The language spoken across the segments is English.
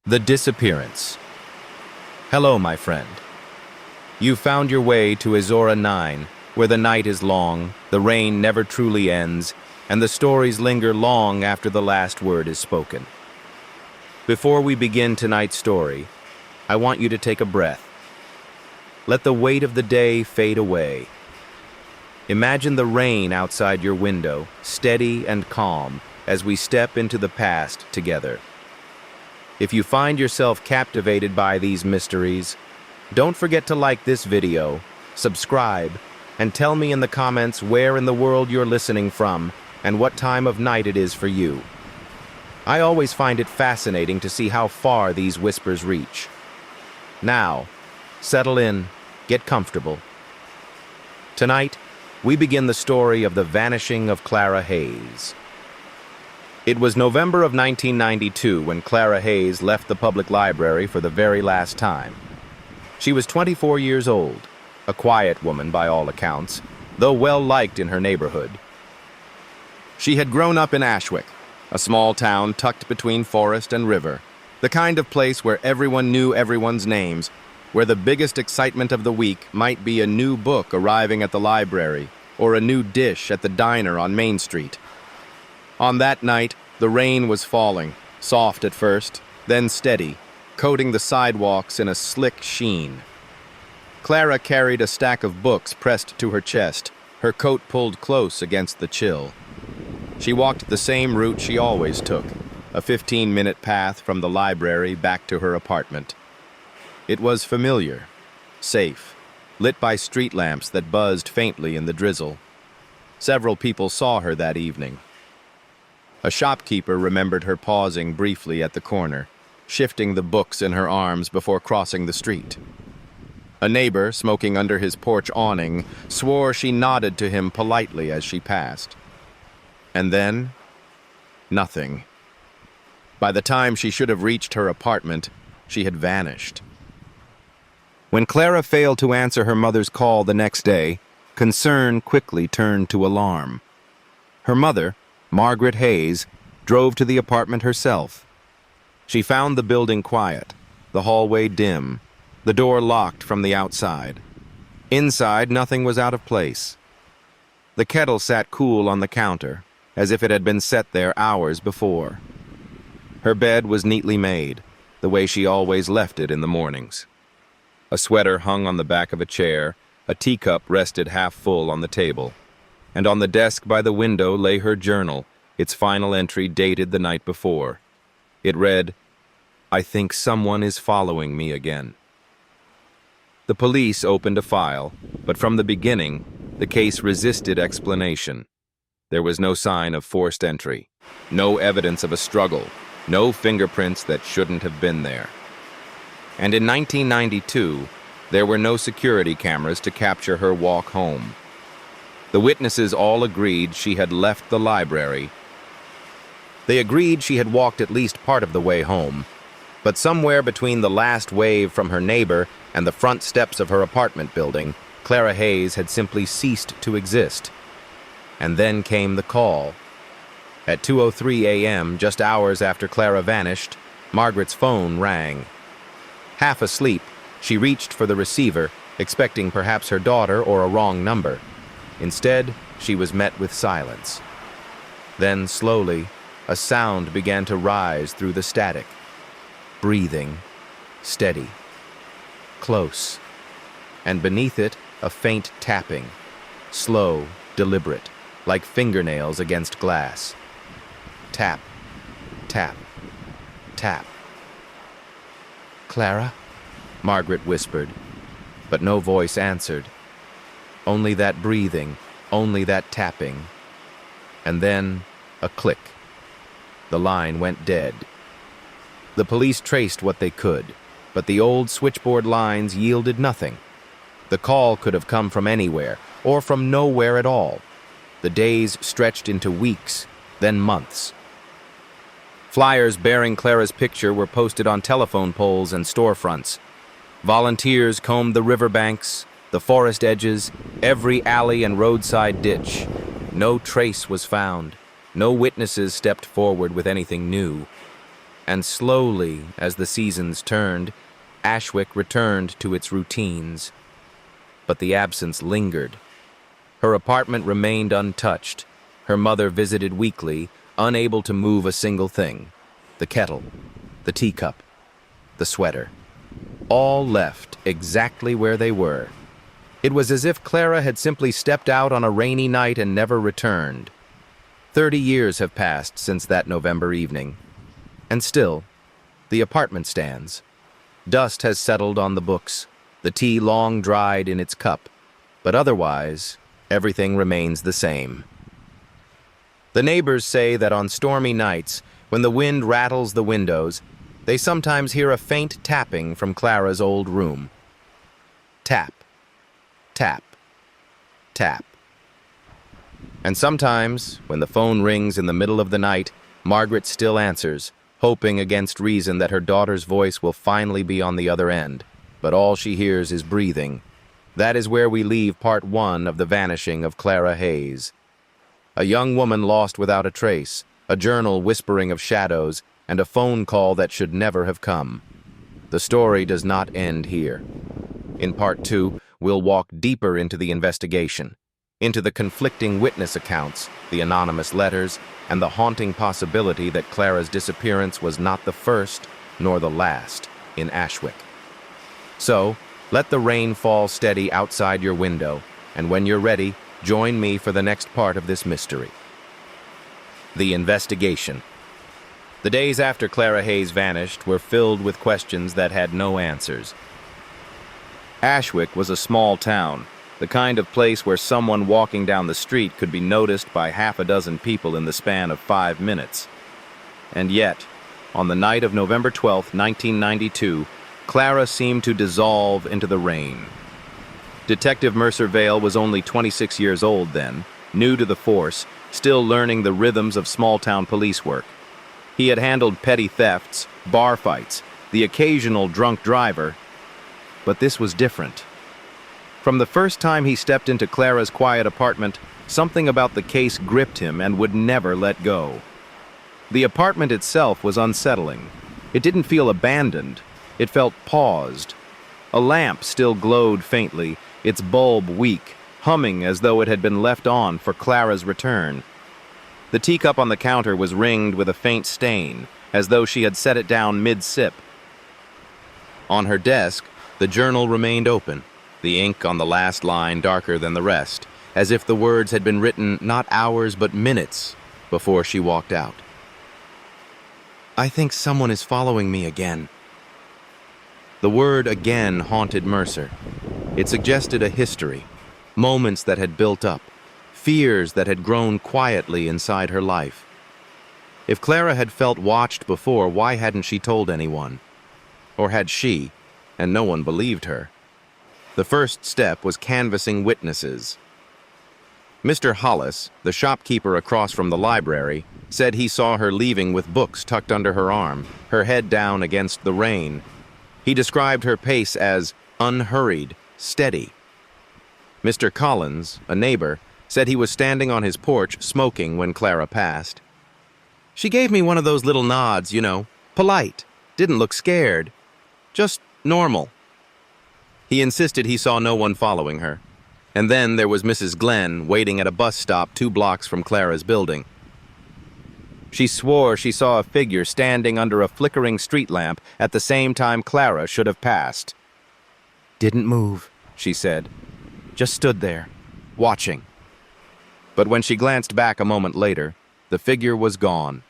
The disappearance. Hello, my friend. You found your way to Azora 9, where the night is long, the rain never truly ends, and the stories linger long after the last word is spoken. Before we begin tonight's story, I want you to take a breath. Let the weight of the day fade away. Imagine the rain outside your window, steady and calm, as we step into the past together. If you find yourself captivated by these mysteries, don't forget to like this video, subscribe, and tell me in the comments where in the world you're listening from and what time of night it is for you. I always find it fascinating to see how far these whispers reach. Now, settle in, get comfortable. Tonight, we begin the story of the vanishing of Clara Hayes. It was November of 1992 when Clara Hayes left the public library for the very last time. She was 24 years old, a quiet woman by all accounts, though well-liked in her neighborhood. She had grown up in Ashwick, a small town tucked between forest and river, the kind of place where everyone knew everyone's names, where the biggest excitement of the week might be a new book arriving at the library or a new dish at the diner on Main Street. On that night, the rain was falling, soft at first, then steady, coating the sidewalks in a slick sheen. Clara carried a stack of books pressed to her chest, her coat pulled close against the chill. She walked the same route she always took, a 15-minute path from the library back to her apartment. It was familiar, safe, lit by street lamps that buzzed faintly in the drizzle. Several people saw her that evening. A shopkeeper remembered her pausing briefly at the corner, shifting the books in her arms before crossing the street. A neighbor, smoking under his porch awning, swore she nodded to him politely as she passed. And then, nothing. By the time she should have reached her apartment, she had vanished. When Clara failed to answer her mother's call the next day, concern quickly turned to alarm. Her mother, Margaret Hayes, drove to the apartment herself. She found the building quiet, the hallway dim, the door locked from the outside. Inside, nothing was out of place. The kettle sat cool on the counter, as if it had been set there hours before. Her bed was neatly made, the way she always left it in the mornings. A sweater hung on the back of a chair, a teacup rested half full on the table. And on the desk by the window lay her journal, its final entry dated the night before. It read, "I think someone is following me again." The police opened a file, but from the beginning, the case resisted explanation. There was no sign of forced entry, no evidence of a struggle, no fingerprints that shouldn't have been there. And in 1992, there were no security cameras to capture her walk home. The witnesses all agreed she had left the library. They agreed she had walked at least part of the way home, but somewhere between the last wave from her neighbor and the front steps of her apartment building, Clara Hayes had simply ceased to exist. And then came the call. At 2:03 a.m., just hours after Clara vanished, Margaret's phone rang. Half asleep, she reached for the receiver, expecting perhaps her daughter or a wrong number. Instead, she was met with silence. Then, slowly, a sound began to rise through the static. Breathing, steady, close, and beneath it, a faint tapping, slow, deliberate, like fingernails against glass. Tap, tap, tap. "Clara?" Margaret whispered, but no voice answered. Only that breathing, only that tapping. And then, a click. The line went dead. The police traced what they could, but the old switchboard lines yielded nothing. The call could have come from anywhere, or from nowhere at all. The days stretched into weeks, then months. Flyers bearing Clara's picture were posted on telephone poles and storefronts. Volunteers combed the riverbanks, the forest edges, every alley and roadside ditch. No trace was found. No witnesses stepped forward with anything new. And slowly, as the seasons turned, Ashwick returned to its routines. But the absence lingered. Her apartment remained untouched. Her mother visited weekly, unable to move a single thing. The kettle, the teacup, the sweater. All left exactly where they were. It was as if Clara had simply stepped out on a rainy night and never returned. 30 years have passed since that November evening. And still, the apartment stands. Dust has settled on the books, the tea long dried in its cup, but otherwise, everything remains the same. The neighbors say that on stormy nights, when the wind rattles the windows, they sometimes hear a faint tapping from Clara's old room. Tap, tap, tap. And sometimes, when the phone rings in the middle of the night, Margaret still answers, hoping against reason that her daughter's voice will finally be on the other end. But all she hears is breathing. That is where we leave part 1 of The Vanishing of Clara Hayes. A young woman lost without a trace, a journal whispering of shadows, and a phone call that should never have come. The story does not end here. In part 2, we'll walk deeper into the investigation, into the conflicting witness accounts, the anonymous letters, and the haunting possibility that Clara's disappearance was not the first nor the last in Ashwick. So, let the rain fall steady outside your window, and when you're ready, join me for the next part of this mystery. The investigation. The days after Clara Hayes vanished were filled with questions that had no answers. Ashwick was a small town, the kind of place where someone walking down the street could be noticed by half a dozen people in the span of 5 minutes. And yet, on the night of November 12, 1992, Clara seemed to dissolve into the rain. Detective Mercer Vale was only 26 years old then, new to the force, still learning the rhythms of small-town police work. He had handled petty thefts, bar fights, the occasional drunk driver, but this was different. From the first time he stepped into Clara's quiet apartment, something about the case gripped him and would never let go. The apartment itself was unsettling. It didn't feel abandoned. It felt paused. A lamp still glowed faintly, its bulb weak, humming as though it had been left on for Clara's return. The teacup on the counter was ringed with a faint stain, as though she had set it down mid-sip. On her desk, the journal remained open, the ink on the last line darker than the rest, as if the words had been written not hours but minutes before she walked out. "I think someone is following me again." The word "again" haunted Mercer. It suggested a history, moments that had built up, fears that had grown quietly inside her life. If Clara had felt watched before, why hadn't she told anyone? Or had she, and no one believed her? The first step was canvassing witnesses. Mr. Hollis, the shopkeeper across from the library, said he saw her leaving with books tucked under her arm, her head down against the rain. He described her pace as unhurried, steady. Mr. Collins, a neighbor, said he was standing on his porch smoking when Clara passed. "She gave me one of those little nods, polite, didn't look scared, just normal." He insisted he saw no one following her. And then there was Mrs. Glenn waiting at a bus stop 2 blocks from Clara's building. She swore she saw a figure standing under a flickering street lamp at the same time Clara should have passed. "Didn't move," she said. "Just stood there, watching." But when she glanced back a moment later, the figure was gone.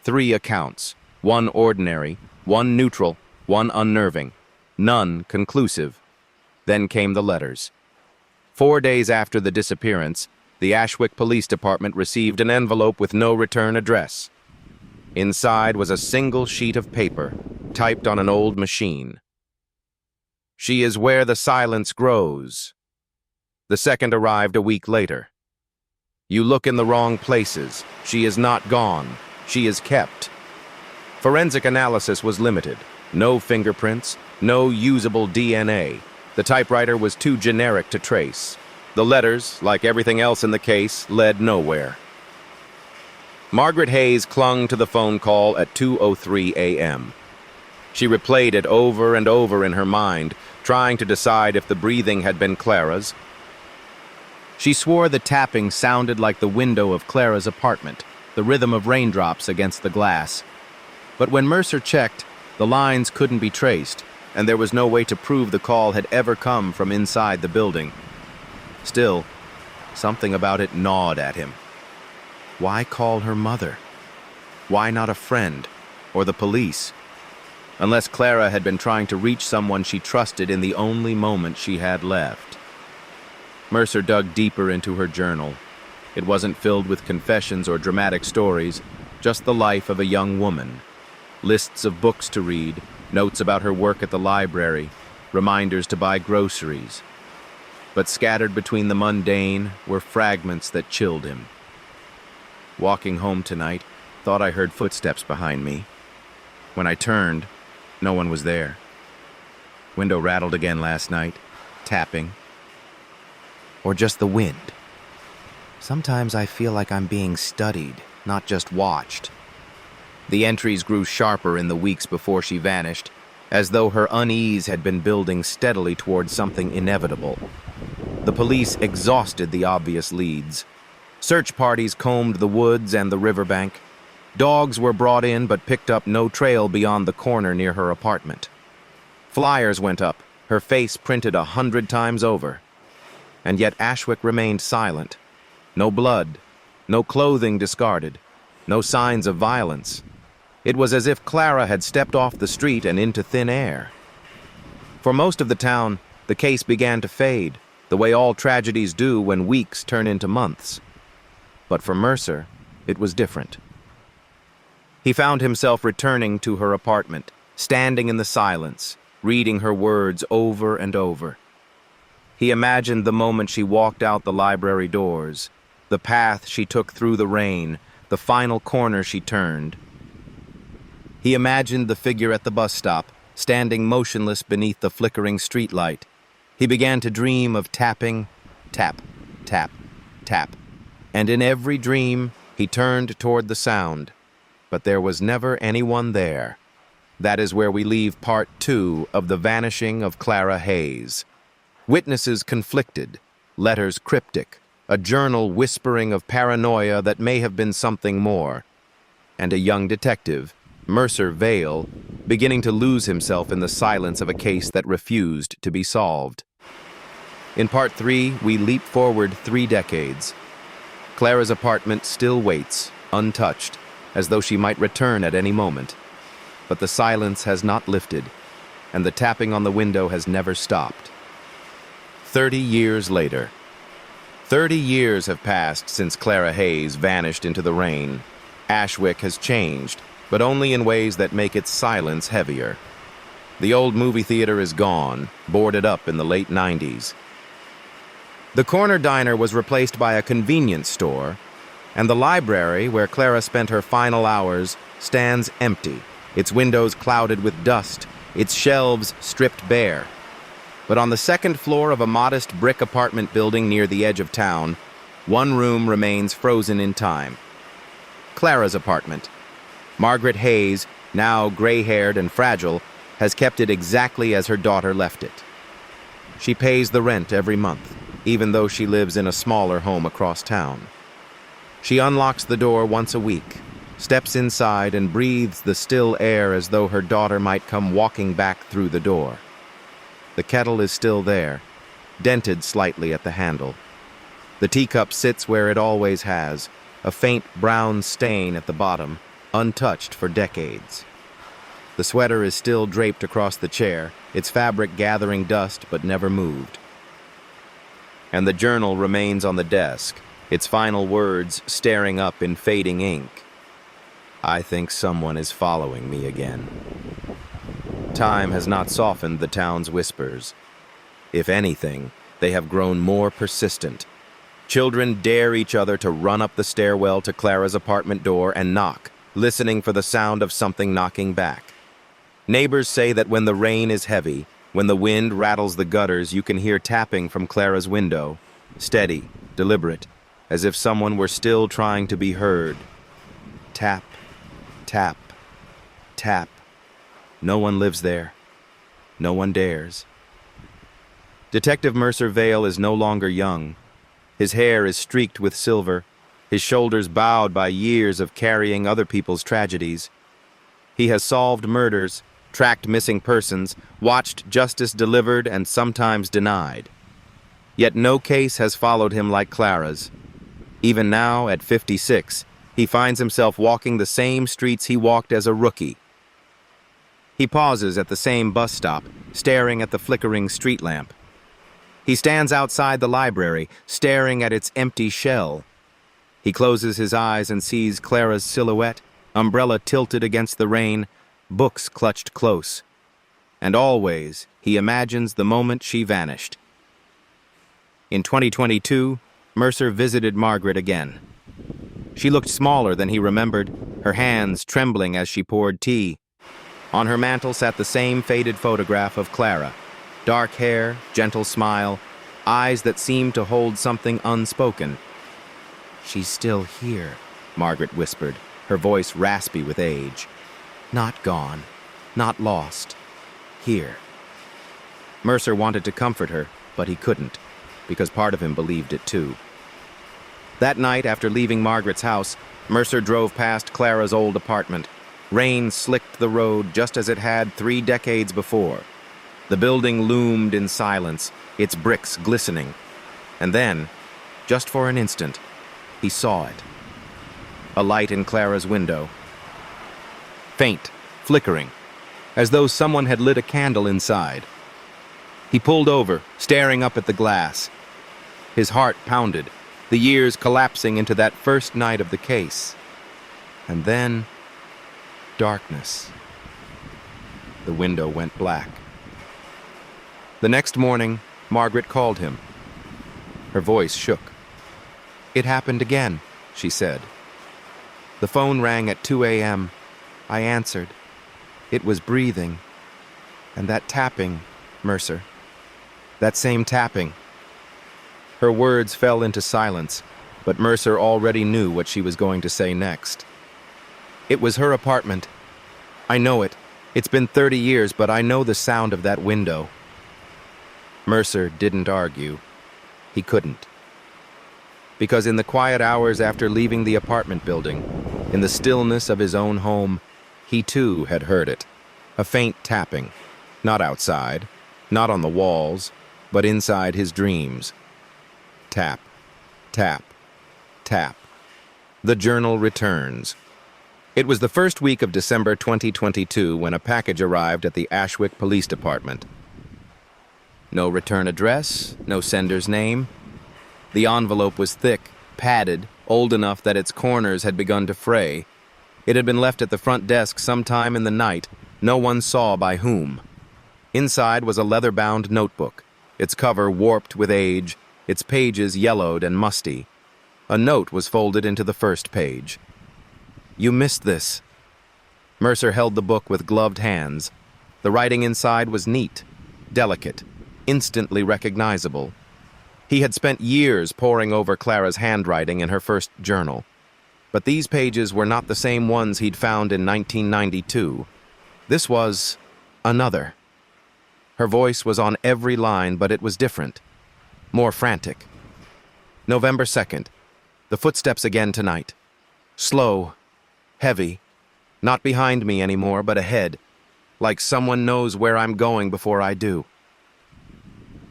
3 accounts, 1 ordinary, 1 neutral, 1 unnerving, none conclusive. Then came the letters. 4 days after the disappearance, the Ashwick Police Department received an envelope with no return address. Inside was a single sheet of paper, typed on an old machine. "She is where the silence grows." The second arrived a week later. "You look in the wrong places. She is not gone. She is kept." Forensic analysis was limited. No fingerprints, no usable DNA. The typewriter was too generic to trace. The letters, like everything else in the case, led nowhere. Margaret Hayes clung to the phone call at 2:03 a.m. She replayed it over and over in her mind, trying to decide if the breathing had been Clara's. She swore the tapping sounded like the window of Clara's apartment, the rhythm of raindrops against the glass. But when Mercer checked, the lines couldn't be traced, and there was no way to prove the call had ever come from inside the building. Still, something about it gnawed at him. Why call her mother? Why not a friend or the police? Unless Clara had been trying to reach someone she trusted in the only moment she had left. Mercer dug deeper into her journal. It wasn't filled with confessions or dramatic stories, just the life of a young woman. Lists of books to read, notes about her work at the library, reminders to buy groceries. But scattered between the mundane were fragments that chilled him. Walking home tonight, thought I heard footsteps behind me. When I turned, no one was there. Window rattled again last night, tapping. Or just the wind. Sometimes I feel like I'm being studied, not just watched. The entries grew sharper in the weeks before she vanished, as though her unease had been building steadily toward something inevitable. The police exhausted the obvious leads. Search parties combed the woods and the riverbank. Dogs were brought in but picked up no trail beyond the corner near her apartment. Flyers went up, her face printed 100 times over. And yet Ashwick remained silent. No blood, no clothing discarded, no signs of violence. It was as if Clara had stepped off the street and into thin air. For most of the town, the case began to fade, the way all tragedies do when weeks turn into months. But for Mercer, it was different. He found himself returning to her apartment, standing in the silence, reading her words over and over. He imagined the moment she walked out the library doors, the path she took through the rain, the final corner she turned. He imagined the figure at the bus stop, standing motionless beneath the flickering streetlight. He began to dream of tapping, tap, tap, tap. And in every dream, he turned toward the sound. But there was never anyone there. That is where we leave part 2 of The Vanishing of Clara Hayes. Witnesses conflicted, letters cryptic, a journal whispering of paranoia that may have been something more, and a young detective, Mercer Vale, beginning to lose himself in the silence of a case that refused to be solved. In part 3, we leap forward 3 decades. Clara's apartment still waits, untouched, as though she might return at any moment. But the silence has not lifted, and the tapping on the window has never stopped. 30 years later. 30 years have passed since Clara Hayes vanished into the rain. Ashwick has changed, but only in ways that make its silence heavier. The old movie theater is gone, boarded up in the late 90s. The corner diner was replaced by a convenience store, and the library, where Clara spent her final hours, stands empty, its windows clouded with dust, its shelves stripped bare. But on the second floor of a modest brick apartment building near the edge of town, one room remains frozen in time. Clara's apartment. Margaret Hayes, now gray-haired and fragile, has kept it exactly as her daughter left it. She pays the rent every month, even though she lives in a smaller home across town. She unlocks the door once a week, steps inside and breathes the still air as though her daughter might come walking back through the door. The kettle is still there, dented slightly at the handle. The teacup sits where it always has, a faint brown stain at the bottom, untouched for decades. The sweater is still draped across the chair, its fabric gathering dust but never moved. And the journal remains on the desk, its final words staring up in fading ink. I think someone is following me again. Time has not softened the town's whispers. If anything, they have grown more persistent. Children dare each other to run up the stairwell to Clara's apartment door and knock, listening for the sound of something knocking back. Neighbors say that when the rain is heavy, when the wind rattles the gutters, you can hear tapping from Clara's window, steady, deliberate, as if someone were still trying to be heard. Tap, tap, tap. No one lives there. No one dares. Detective Mercer Vale is no longer young. His hair is streaked with silver, his shoulders bowed by years of carrying other people's tragedies. He has solved murders, tracked missing persons, watched justice delivered and sometimes denied. Yet no case has followed him like Clara's. Even now, at 56, he finds himself walking the same streets he walked as a rookie. He pauses at the same bus stop, staring at the flickering street lamp. He stands outside the library, staring at its empty shell. He closes his eyes and sees Clara's silhouette, umbrella tilted against the rain, books clutched close. And always, he imagines the moment she vanished. In 2022, Mercer visited Margaret again. She looked smaller than he remembered, her hands trembling as she poured tea. On her mantel sat the same faded photograph of Clara. Dark hair, gentle smile, eyes that seemed to hold something unspoken. "She's still here," Margaret whispered, her voice raspy with age. "Not gone, not lost. Here." Mercer wanted to comfort her, but he couldn't, because part of him believed it too. That night, after leaving Margaret's house, Mercer drove past Clara's old apartment. Rain slicked the road just as it had 3 decades before. The building loomed in silence, its bricks glistening. And then, just for an instant, he saw it. A light in Clara's window. Faint, flickering, as though someone had lit a candle inside. He pulled over, staring up at the glass. His heart pounded, the years collapsing into that first night of the case. And then, darkness. The window went black. The next morning, Margaret called him. Her voice shook. "It happened again," she said. The phone rang at 2 a.m. I answered. It was breathing. And that tapping, Mercer. That same tapping. Her words fell into silence, but Mercer already knew what she was going to say next. "It was her apartment. I know it. It's been 30 years, but I know the sound of that window." Mercer didn't argue. He couldn't. Because in the quiet hours after leaving the apartment building, in the stillness of his own home, he too had heard it. A faint tapping. Not outside, not on the walls, but inside his dreams. Tap, tap, tap. The journal returns. It was the first week of December 2022 when a package arrived at the Ashwick Police Department. No return address, no sender's name. The envelope was thick, padded, old enough that its corners had begun to fray. It had been left at the front desk sometime in the night, no one saw by whom. Inside was a leather-bound notebook, its cover warped with age, its pages yellowed and musty. A note was folded into the first page. "You missed this." Mercer held the book with gloved hands. The writing inside was neat, delicate, instantly recognizable. He had spent years poring over Clara's handwriting in her first journal. But these pages were not the same ones he'd found in 1992. This was another. Her voice was on every line, but it was different, more frantic. November 2nd. The footsteps again tonight. Slow, heavy, not behind me anymore, but ahead, like someone knows where I'm going before I do.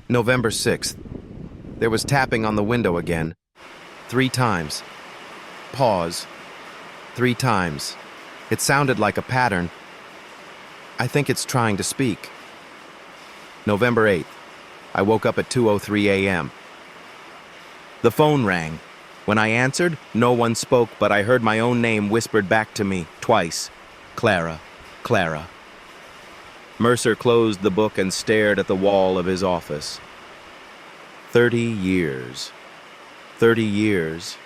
November 6th. There was tapping on the window again. 3 times. Pause. 3 times. It sounded like a pattern. I think it's trying to speak. November 8th. I woke up at 2:03 a.m. The phone rang. When I answered, no one spoke, but I heard my own name whispered back to me, twice. Clara, Clara. Mercer closed the book and stared at the wall of his office. 30 years. 30 years.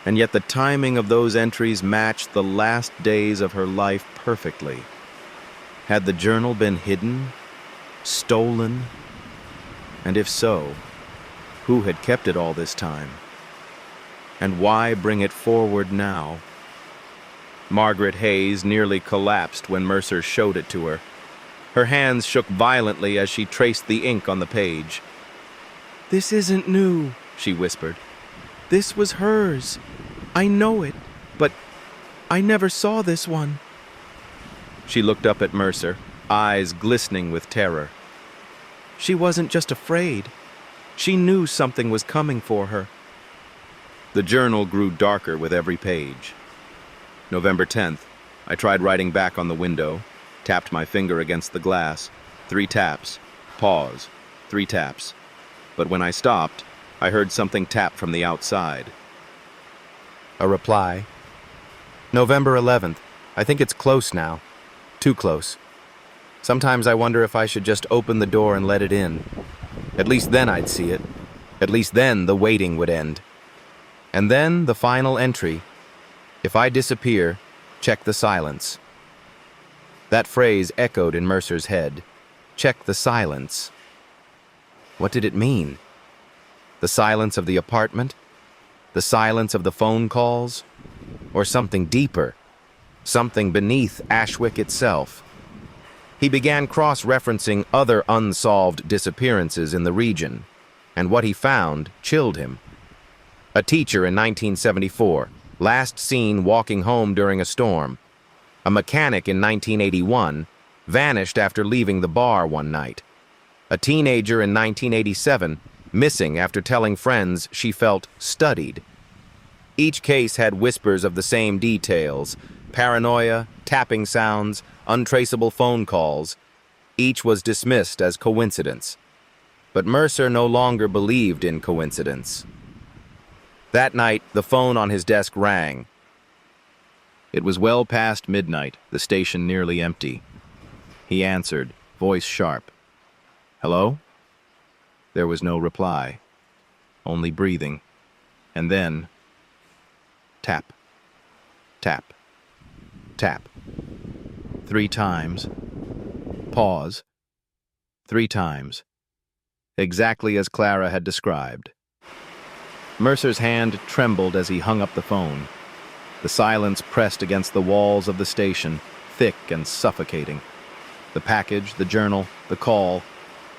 And yet the timing of those entries matched the last days of her life perfectly. Had the journal been hidden? Stolen? And if so, who had kept it all this time? And why bring it forward now? Margaret Hayes nearly collapsed when Mercer showed it to her. Her hands shook violently as she traced the ink on the page. "This isn't new," she whispered. "This was hers. I know it, but I never saw this one." She looked up at Mercer, eyes glistening with terror. She wasn't just afraid. She knew something was coming for her. The journal grew darker with every page. November 10th, I tried writing back on the window, tapped my finger against the glass. 3 taps. Pause. 3 taps. But when I stopped, I heard something tap from the outside. A reply. November 11th. I think it's close now. Too close. Sometimes I wonder if I should just open the door and let it in. At least then I'd see it. At least then the waiting would end. And then the final entry. If I disappear, check the silence. That phrase echoed in Mercer's head. Check the silence. What did it mean? The silence of the apartment? The silence of the phone calls? Or something deeper? Something beneath Ashwick itself? He began cross-referencing other unsolved disappearances in the region, and what he found chilled him. A teacher in 1974, last seen walking home during a storm. A mechanic in 1981, vanished after leaving the bar one night. A teenager in 1987, missing after telling friends she felt studied. Each case had whispers of the same details: paranoia, tapping sounds, untraceable phone calls. Each was dismissed as coincidence. But Mercer no longer believed in coincidence. That night, the phone on his desk rang. It was well past midnight, the station nearly empty. He answered, voice sharp. "Hello?" There was no reply, only breathing. And then, tap, tap, tap. 3 times. Pause. 3 times. Exactly as Clara had described. Mercer's hand trembled as he hung up the phone. The silence pressed against the walls of the station, thick and suffocating. The package, the journal, the call,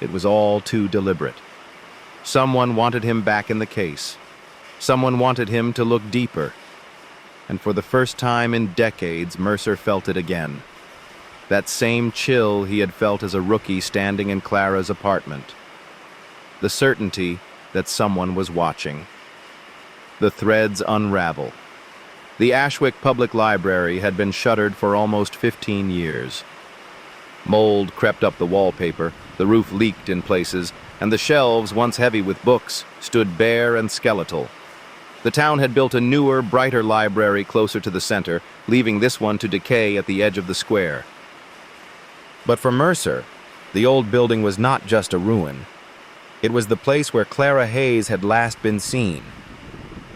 it was all too deliberate. Someone wanted him back in the case. Someone wanted him to look deeper. And for the first time in decades, Mercer felt it again. That same chill he had felt as a rookie standing in Clara's apartment. The certainty that someone was watching. The threads unravel. The Ashwick Public Library had been shuttered for almost 15 years. Mold crept up the wallpaper, the roof leaked in places, and the shelves, once heavy with books, stood bare and skeletal. The town had built a newer, brighter library closer to the center, leaving this one to decay at the edge of the square. But for Mercer, the old building was not just a ruin. It was the place where Clara Hayes had last been seen.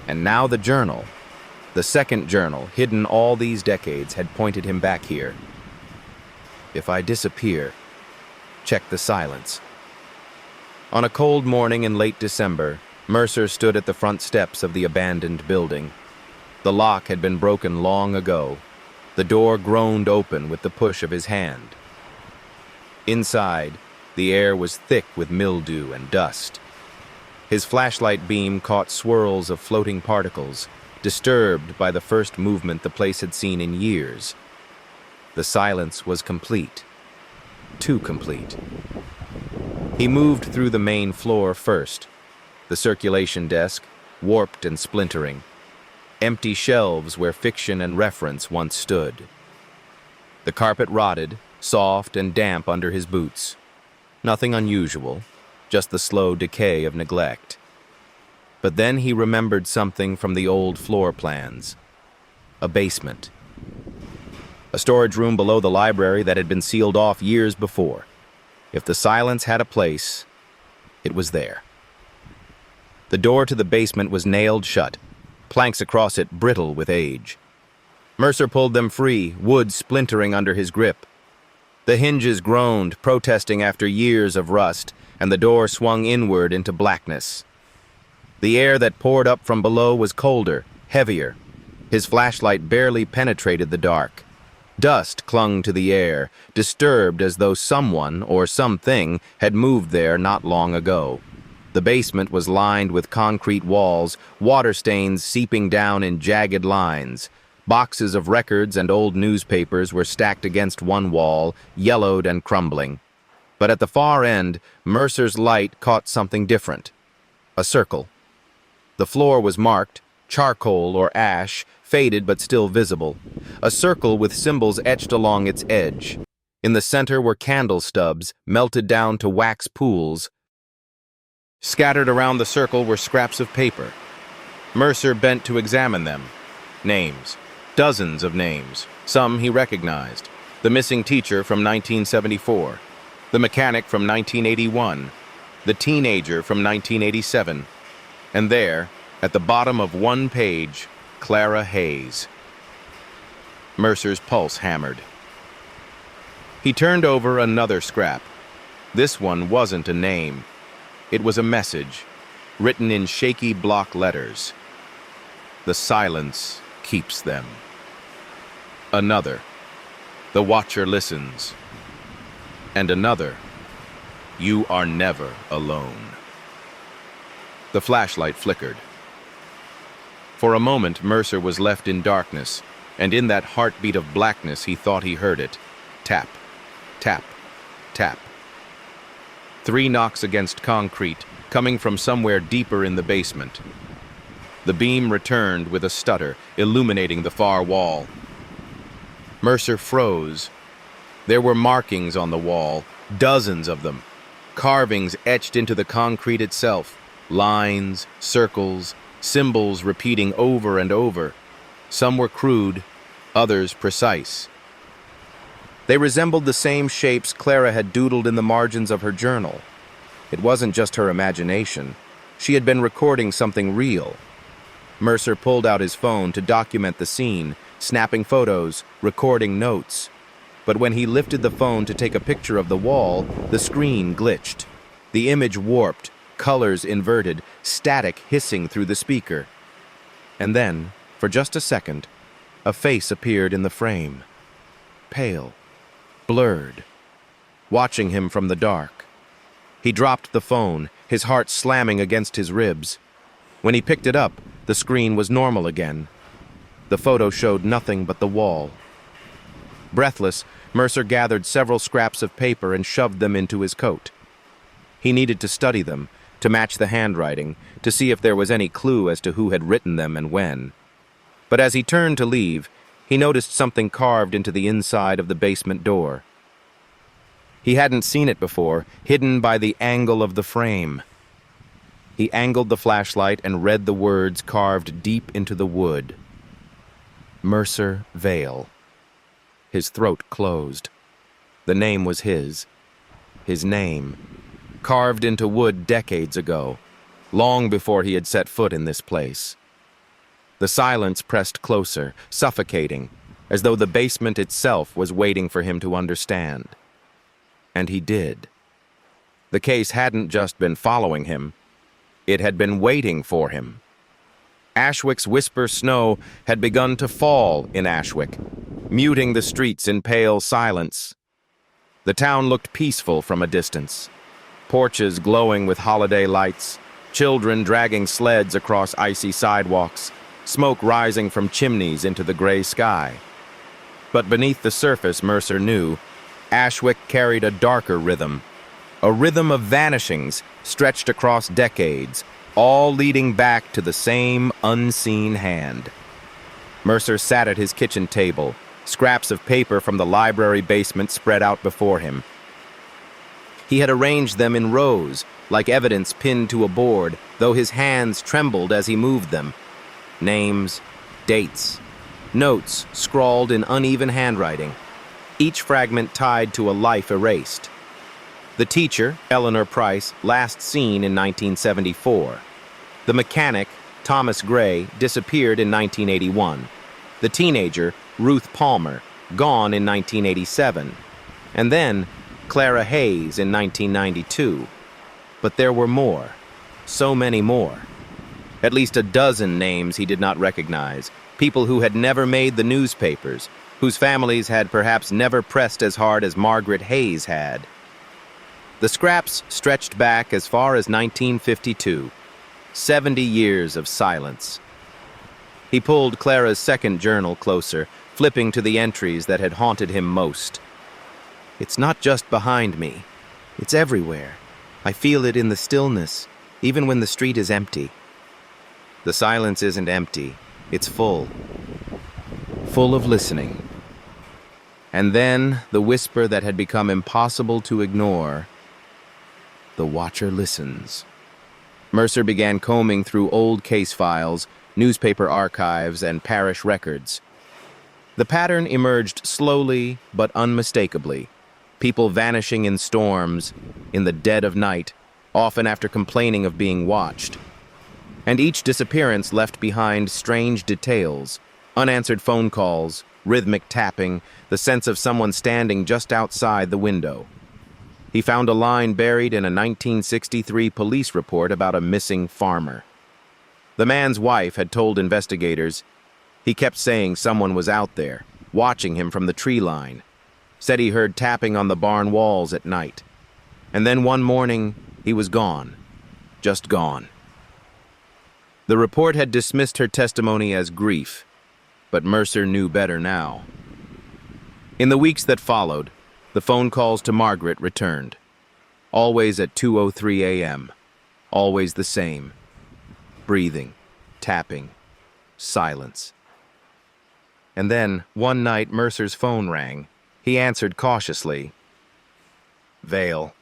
And now the journal, the second journal, hidden all these decades, had pointed him back here. If I disappear, check the silence. On a cold morning in late December, Mercer stood at the front steps of the abandoned building. The lock had been broken long ago. The door groaned open with the push of his hand. Inside, the air was thick with mildew and dust. His flashlight beam caught swirls of floating particles, disturbed by the first movement the place had seen in years. The silence was complete. Too complete. He moved through the main floor first. The circulation desk, warped and splintering. Empty shelves where fiction and reference once stood. The carpet rotted, soft and damp under his boots. Nothing unusual, just the slow decay of neglect. But then he remembered something from the old floor plans. A basement. A storage room below the library that had been sealed off years before. If the silence had a place, it was there. The door to the basement was nailed shut, planks across it brittle with age. Mercer pulled them free, wood splintering under his grip. The hinges groaned, protesting after years of rust, and the door swung inward into blackness. The air that poured up from below was colder, heavier. His flashlight barely penetrated the dark. Dust clung to the air, disturbed as though someone or something had moved there not long ago. The basement was lined with concrete walls, water stains seeping down in jagged lines. Boxes of records and old newspapers were stacked against one wall, yellowed and crumbling. But at the far end, Mercer's light caught something different. A circle. The floor was marked, charcoal or ash, faded but still visible. A circle with symbols etched along its edge. In the center were candle stubs, melted down to wax pools. Scattered around the circle were scraps of paper. Mercer bent to examine them. Names. Dozens of names. Some he recognized. The missing teacher from 1974. The mechanic from 1981. The teenager from 1987. And there, at the bottom of one page, Clara Hayes. Mercer's pulse hammered. He turned over another scrap. This one wasn't a name. It was a message, written in shaky block letters. The silence keeps them. Another. The watcher listens. And another. You are never alone. The flashlight flickered. For a moment, Mercer was left in darkness, and in that heartbeat of blackness he thought he heard it. Tap, tap, tap. 3 knocks against concrete, coming from somewhere deeper in the basement. The beam returned with a stutter, illuminating the far wall. Mercer froze. There were markings on the wall, dozens of them, carvings etched into the concrete itself, lines, circles, symbols repeating over and over. Some were crude, others precise. They resembled the same shapes Clara had doodled in the margins of her journal. It wasn't just her imagination. She had been recording something real. Mercer pulled out his phone to document the scene, snapping photos, recording notes. But when he lifted the phone to take a picture of the wall, the screen glitched. The image warped, colors inverted, static hissing through the speaker. And then, for just a second, a face appeared in the frame. Pale, blurred, watching him from the dark. He dropped the phone, his heart slamming against his ribs. When he picked it up, the screen was normal again. The photo showed nothing but the wall. Breathless, Mercer gathered several scraps of paper and shoved them into his coat. He needed to study them, to match the handwriting, to see if there was any clue as to who had written them and when. But as he turned to leave, he noticed something carved into the inside of the basement door. He hadn't seen it before, hidden by the angle of the frame. He angled the flashlight and read the words carved deep into the wood. Mercer Vale. His throat closed. The name was his. His name. Carved into wood decades ago, long before he had set foot in this place. The silence pressed closer, suffocating, as though the basement itself was waiting for him to understand. And he did. The case hadn't just been following him. It had been waiting for him. Ashwick's whisper snow had begun to fall in Ashwick, muting the streets in pale silence. The town looked peaceful from a distance. Porches glowing with holiday lights, children dragging sleds across icy sidewalks, smoke rising from chimneys into the gray sky. But beneath the surface, Mercer knew, Ashwick carried a darker rhythm. A rhythm of vanishings stretched across decades, all leading back to the same unseen hand. Mercer sat at his kitchen table, scraps of paper from the library basement spread out before him. He had arranged them in rows, like evidence pinned to a board, though his hands trembled as he moved them. Names, dates, notes scrawled in uneven handwriting, each fragment tied to a life erased. The teacher, Eleanor Price, last seen in 1974. The mechanic, Thomas Gray, disappeared in 1981. The teenager, Ruth Palmer, gone in 1987. And then, Clara Hayes in 1992. But there were more. So many more. At least a dozen names he did not recognize, People who had never made the newspapers, whose families had perhaps never pressed as hard as Margaret Hayes had. The scraps stretched back as far as 1952, 70 years of silence. He pulled Clara's second journal closer, flipping to the entries that had haunted him most. It's not just behind me. It's everywhere. I feel it in the stillness, even when the street is empty. The silence isn't empty. It's full. Full of listening. And then the whisper that had become impossible to ignore. The watcher listens. Mercer began combing through old case files, newspaper archives, and parish records. The pattern emerged slowly but unmistakably. People vanishing in storms, in the dead of night, often after complaining of being watched. And each disappearance left behind strange details, unanswered phone calls, rhythmic tapping, the sense of someone standing just outside the window. He found a line buried in a 1963 police report about a missing farmer. The man's wife had told investigators he kept saying someone was out there, watching him from the tree line. Said he heard tapping on the barn walls at night. And then one morning, he was gone. Just gone. The report had dismissed her testimony as grief, but Mercer knew better now. In the weeks that followed, the phone calls to Margaret returned. Always at 2:03 a.m. Always the same. Breathing, tapping, silence. And then, one night, Mercer's phone rang. He answered cautiously. Vale.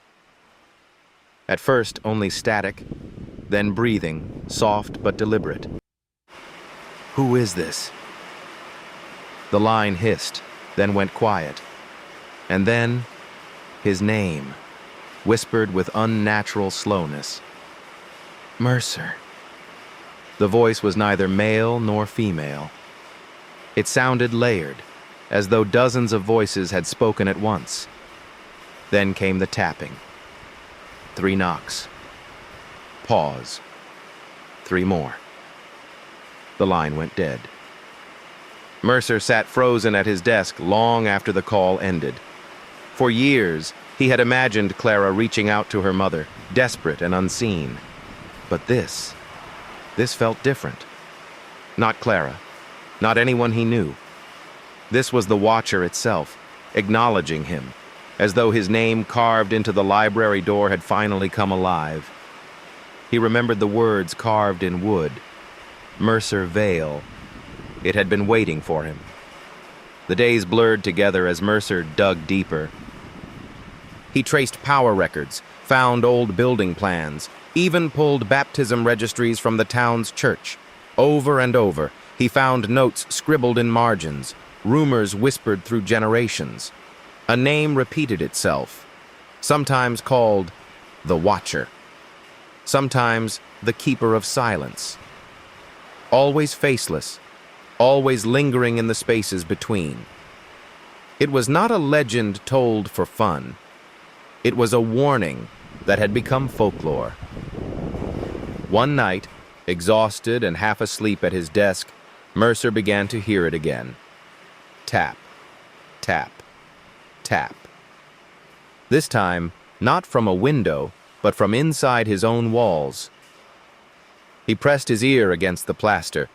At first, only static, then breathing, soft but deliberate. Who is this? The line hissed, then went quiet. And then, his name, whispered with unnatural slowness. Mercer. The voice was neither male nor female. It sounded layered, as though dozens of voices had spoken at once. Then came the tapping. 3 knocks. Pause. 3 more. The line went dead. Mercer sat frozen at his desk long after the call ended. For years, he had imagined Clara reaching out to her mother, desperate and unseen. But this felt different. Not Clara, not anyone he knew. This was the Watcher itself, acknowledging him, as though his name carved into the library door had finally come alive. He remembered the words carved in wood. Mercer Vale. It had been waiting for him. The days blurred together as Mercer dug deeper. He traced power records, found old building plans, even pulled baptism registries from the town's church. Over and over, he found notes scribbled in margins, rumors whispered through generations. A name repeated itself, sometimes called the Watcher, sometimes the Keeper of Silence. Always faceless, always lingering in the spaces between. It was not a legend told for fun. It was a warning that had become folklore. One night, exhausted and half asleep at his desk, Mercer began to hear it again. Tap, tap, tap. This time, not from a window, but from inside his own walls. He pressed his ear against the plaster.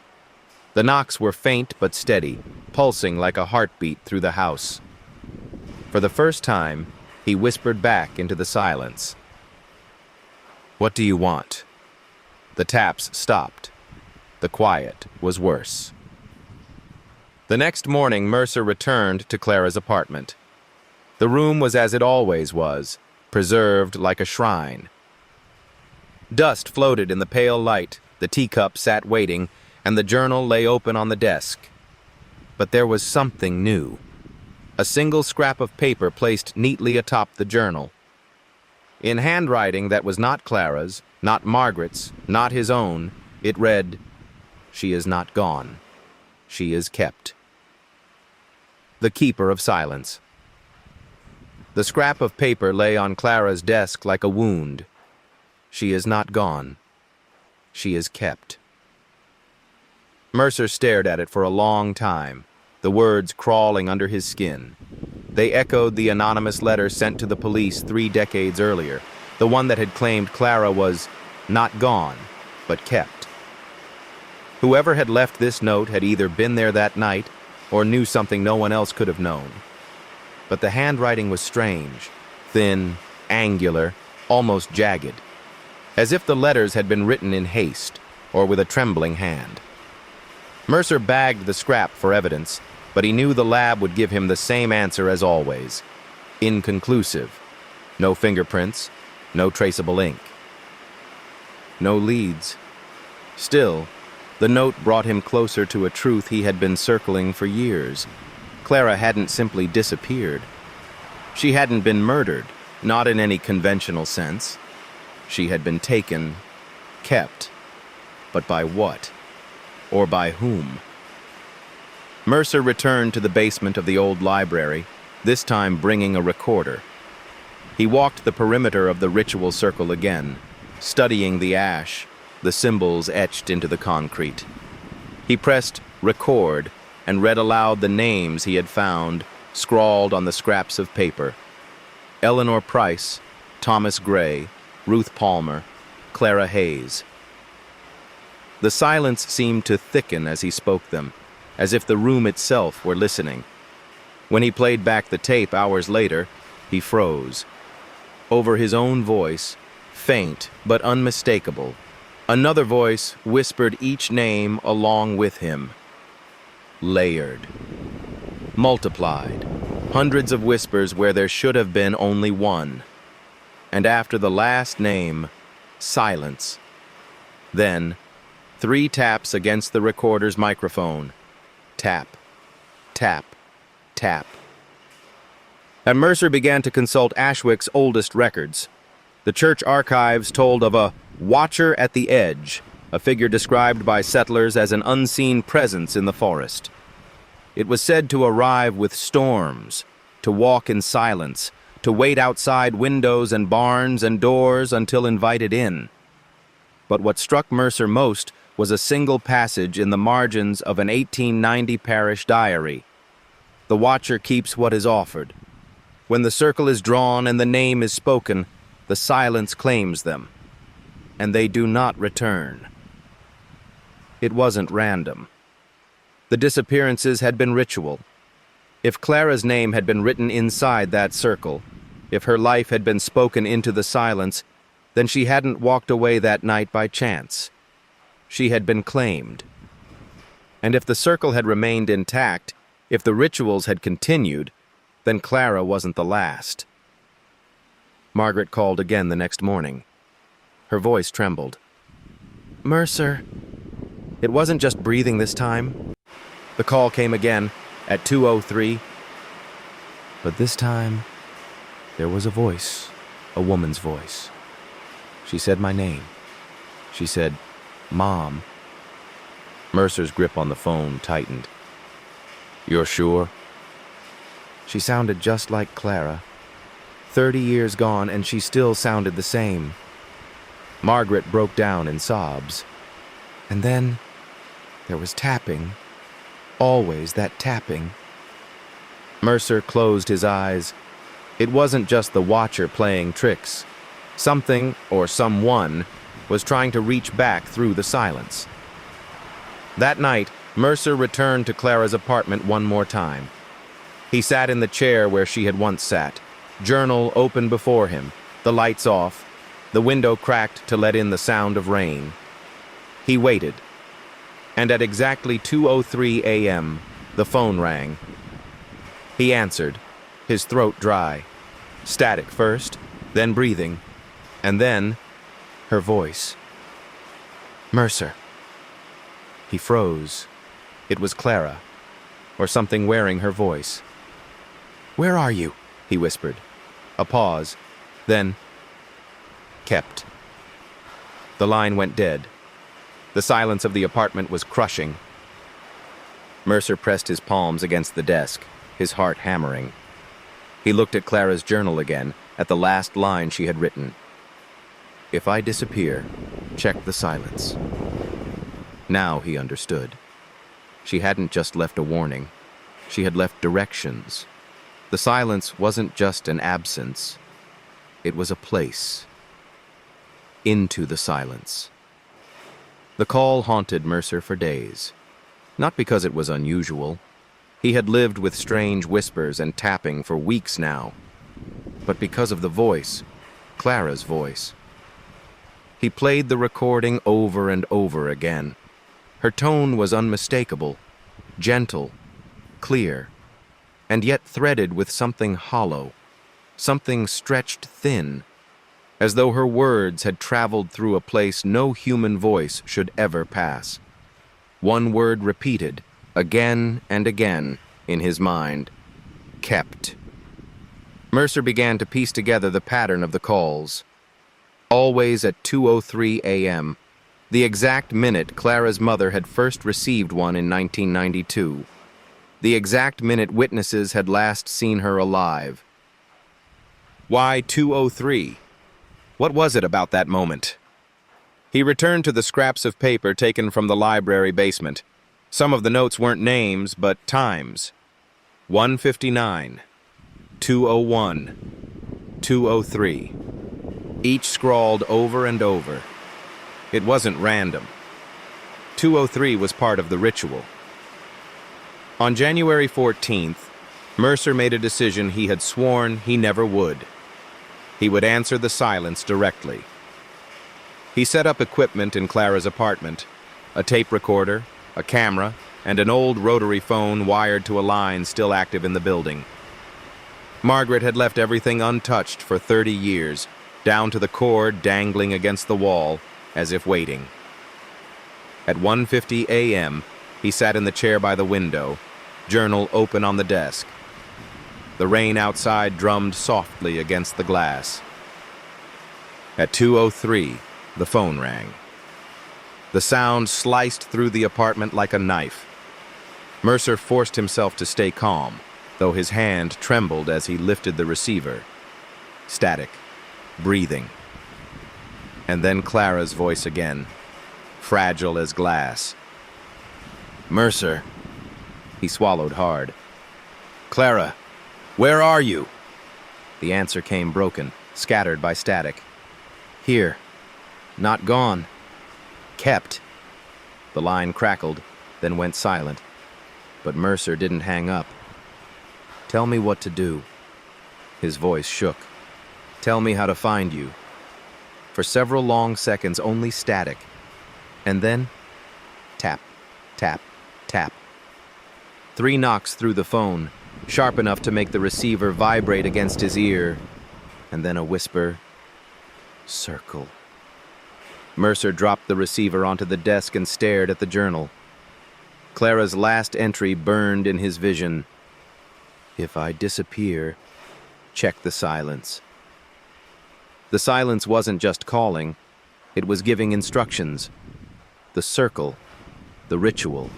The knocks were faint but steady, pulsing like a heartbeat through the house. For the first time, he whispered back into the silence. What do you want? The taps stopped. The quiet was worse. The next morning, Mercer returned to Clara's apartment. The room was as it always was, preserved like a shrine. Dust floated in the pale light, the teacup sat waiting, and the journal lay open on the desk. But there was something new. A single scrap of paper placed neatly atop the journal. In handwriting that was not Clara's, not Margaret's, not his own, it read, "She is not gone. She is kept." The Keeper of Silence. The scrap of paper lay on Clara's desk like a wound. She is not gone. She is kept. Mercer stared at it for a long time, the words crawling under his skin. They echoed the anonymous letter sent to the police 3 decades earlier, the one that had claimed Clara was not gone, but kept. Whoever had left this note had either been there that night or knew something no one else could have known. But the handwriting was strange, thin, angular, almost jagged, as if the letters had been written in haste or with a trembling hand. Mercer bagged the scrap for evidence, but he knew the lab would give him the same answer as always: inconclusive. No fingerprints, no traceable ink. No leads. Still, the note brought him closer to a truth he had been circling for years. Clara hadn't simply disappeared. She hadn't been murdered, not in any conventional sense. She had been taken, kept. But by what? Or by whom? Mercer returned to the basement of the old library, this time bringing a recorder. He walked the perimeter of the ritual circle again, studying the ash, the symbols etched into the concrete. He pressed record and read aloud the names he had found, scrawled on the scraps of paper. Eleanor Price, Thomas Gray, Ruth Palmer, Clara Hayes. The silence seemed to thicken as he spoke them, as if the room itself were listening. When he played back the tape hours later, he froze. Over his own voice, faint but unmistakable, another voice whispered each name along with him. Layered. Multiplied. Hundreds of whispers where there should have been only one. And after the last name, silence. Then, 3 taps against the recorder's microphone. Tap, tap, tap. And Mercer began to consult Ashwick's oldest records. The church archives told of a watcher at the edge, a figure described by settlers as an unseen presence in the forest. It was said to arrive with storms, to walk in silence, to wait outside windows and barns and doors until invited in. But what struck Mercer most was a single passage in the margins of an 1890 parish diary. The watcher keeps what is offered. When the circle is drawn and the name is spoken, the silence claims them, and they do not return. It wasn't random. The disappearances had been ritual. If Clara's name had been written inside that circle, if her life had been spoken into the silence, then she hadn't walked away that night by chance. She had been claimed. And if the circle had remained intact, if the rituals had continued, then Clara wasn't the last. Margaret called again the next morning. Her voice trembled. "Mercer." It wasn't just breathing this time. The call came again at 2:03. But this time, there was a voice, a woman's voice. She said my name. She said, "Mom." Mercer's grip on the phone tightened. "You're sure?" She sounded just like Clara. 30 years gone, and she still sounded the same. Margaret broke down in sobs. And then there was tapping. Always that tapping. Mercer closed his eyes. It wasn't just the watcher playing tricks. Something, or someone, was trying to reach back through the silence. That night, Mercer returned to Clara's apartment one more time. He sat in the chair where she had once sat, journal open before him, the lights off, the window cracked to let in the sound of rain. He waited, and at exactly 2:03 a.m., the phone rang. He answered, his throat dry, static first, then breathing, and then her voice. "Mercer." He froze. It was Clara, or something wearing her voice. "Where are you?" he whispered. A pause, then, "Kept." The line went dead. The silence of the apartment was crushing. Mercer pressed his palms against the desk, his heart hammering. He looked at Clara's journal again, at the last line she had written. "If I disappear, check the silence." Now he understood. She hadn't just left a warning. She had left directions. The silence wasn't just an absence. It was a place. Into the silence. The call haunted Mercer for days. Not because it was unusual. He had lived with strange whispers and tapping for weeks now. But because of the voice, Clara's voice. He played the recording over and over again. Her tone was unmistakable, gentle, clear, and yet threaded with something hollow, something stretched thin, as though her words had traveled through a place no human voice should ever pass. One word repeated, again and again, in his mind. Kept. Mercer began to piece together the pattern of the calls. Always at 2:03 a.m., the exact minute Clara's mother had first received one in 1992. The exact minute witnesses had last seen her alive. Why 2:03? What was it about that moment? He returned to the scraps of paper taken from the library basement. Some of the notes weren't names, but times. 1:59, 2:01, 2:03. Each scrawled over and over. It wasn't random. 2:03 was part of the ritual. On January 14th, Mercer made a decision he had sworn he never would. He would answer the silence directly. He set up equipment in Clara's apartment, a tape recorder, a camera, and an old rotary phone wired to a line still active in the building. Margaret had left everything untouched for 30 years, down to the cord dangling against the wall, as if waiting. At 1:50 a.m., he sat in the chair by the window, journal open on the desk. The rain outside drummed softly against the glass. At 2:03, the phone rang. The sound sliced through the apartment like a knife. Mercer forced himself to stay calm, though his hand trembled as he lifted the receiver. Static, breathing. And then Clara's voice again, fragile as glass. Mercer. He swallowed hard. Clara, where are you? The answer came broken, scattered by static. Here. Not gone. Kept. The line crackled, then went silent. But Mercer didn't hang up. Tell me what to do. His voice shook. Tell me how to find you. For several long seconds, only static. And then, tap, tap, tap. 3 knocks through the phone, sharp enough to make the receiver vibrate against his ear. And then a whisper, circle. Mercer dropped the receiver onto the desk and stared at the journal. Clara's last entry burned in his vision. If I disappear, check the silence. The silence wasn't just calling, it was giving instructions. The circle, the ritual.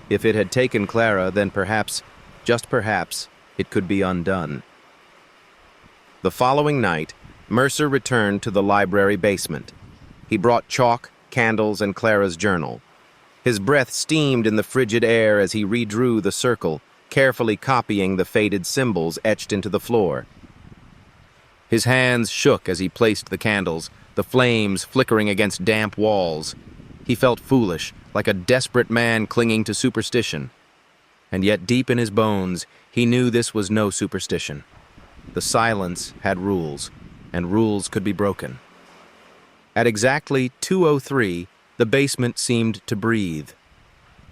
If it had taken Clara, then perhaps, just perhaps, it could be undone. The following night, Mercer returned to the library basement. He brought chalk, candles, and Clara's journal. His breath steamed in the frigid air as he redrew the circle, carefully copying the faded symbols etched into the floor. His hands shook as he placed the candles, the flames flickering against damp walls. He felt foolish, like a desperate man clinging to superstition. And yet deep in his bones, he knew this was no superstition. The silence had rules, and rules could be broken. At exactly 2:03, the basement seemed to breathe.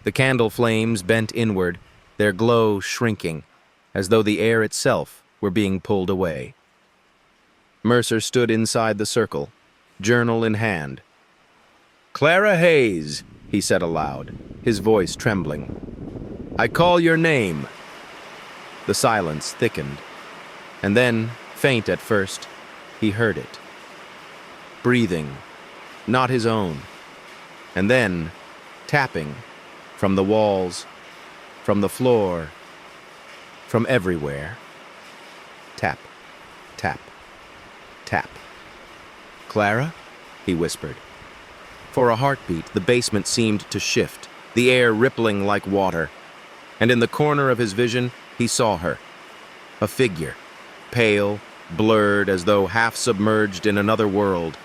The candle flames bent inward, their glow shrinking, as though the air itself were being pulled away. Mercer stood inside the circle, journal in hand. Clara Hayes, he said aloud, his voice trembling. I call your name. The silence thickened, and then, faint at first, he heard it. Breathing, not his own. And then, tapping, from the walls, from the floor, from everywhere. Tap, tap, tap. Clara? He whispered. For a heartbeat, the basement seemed to shift, the air rippling like water, and in the corner of his vision he saw her, a figure, pale, blurred as though half submerged in another world.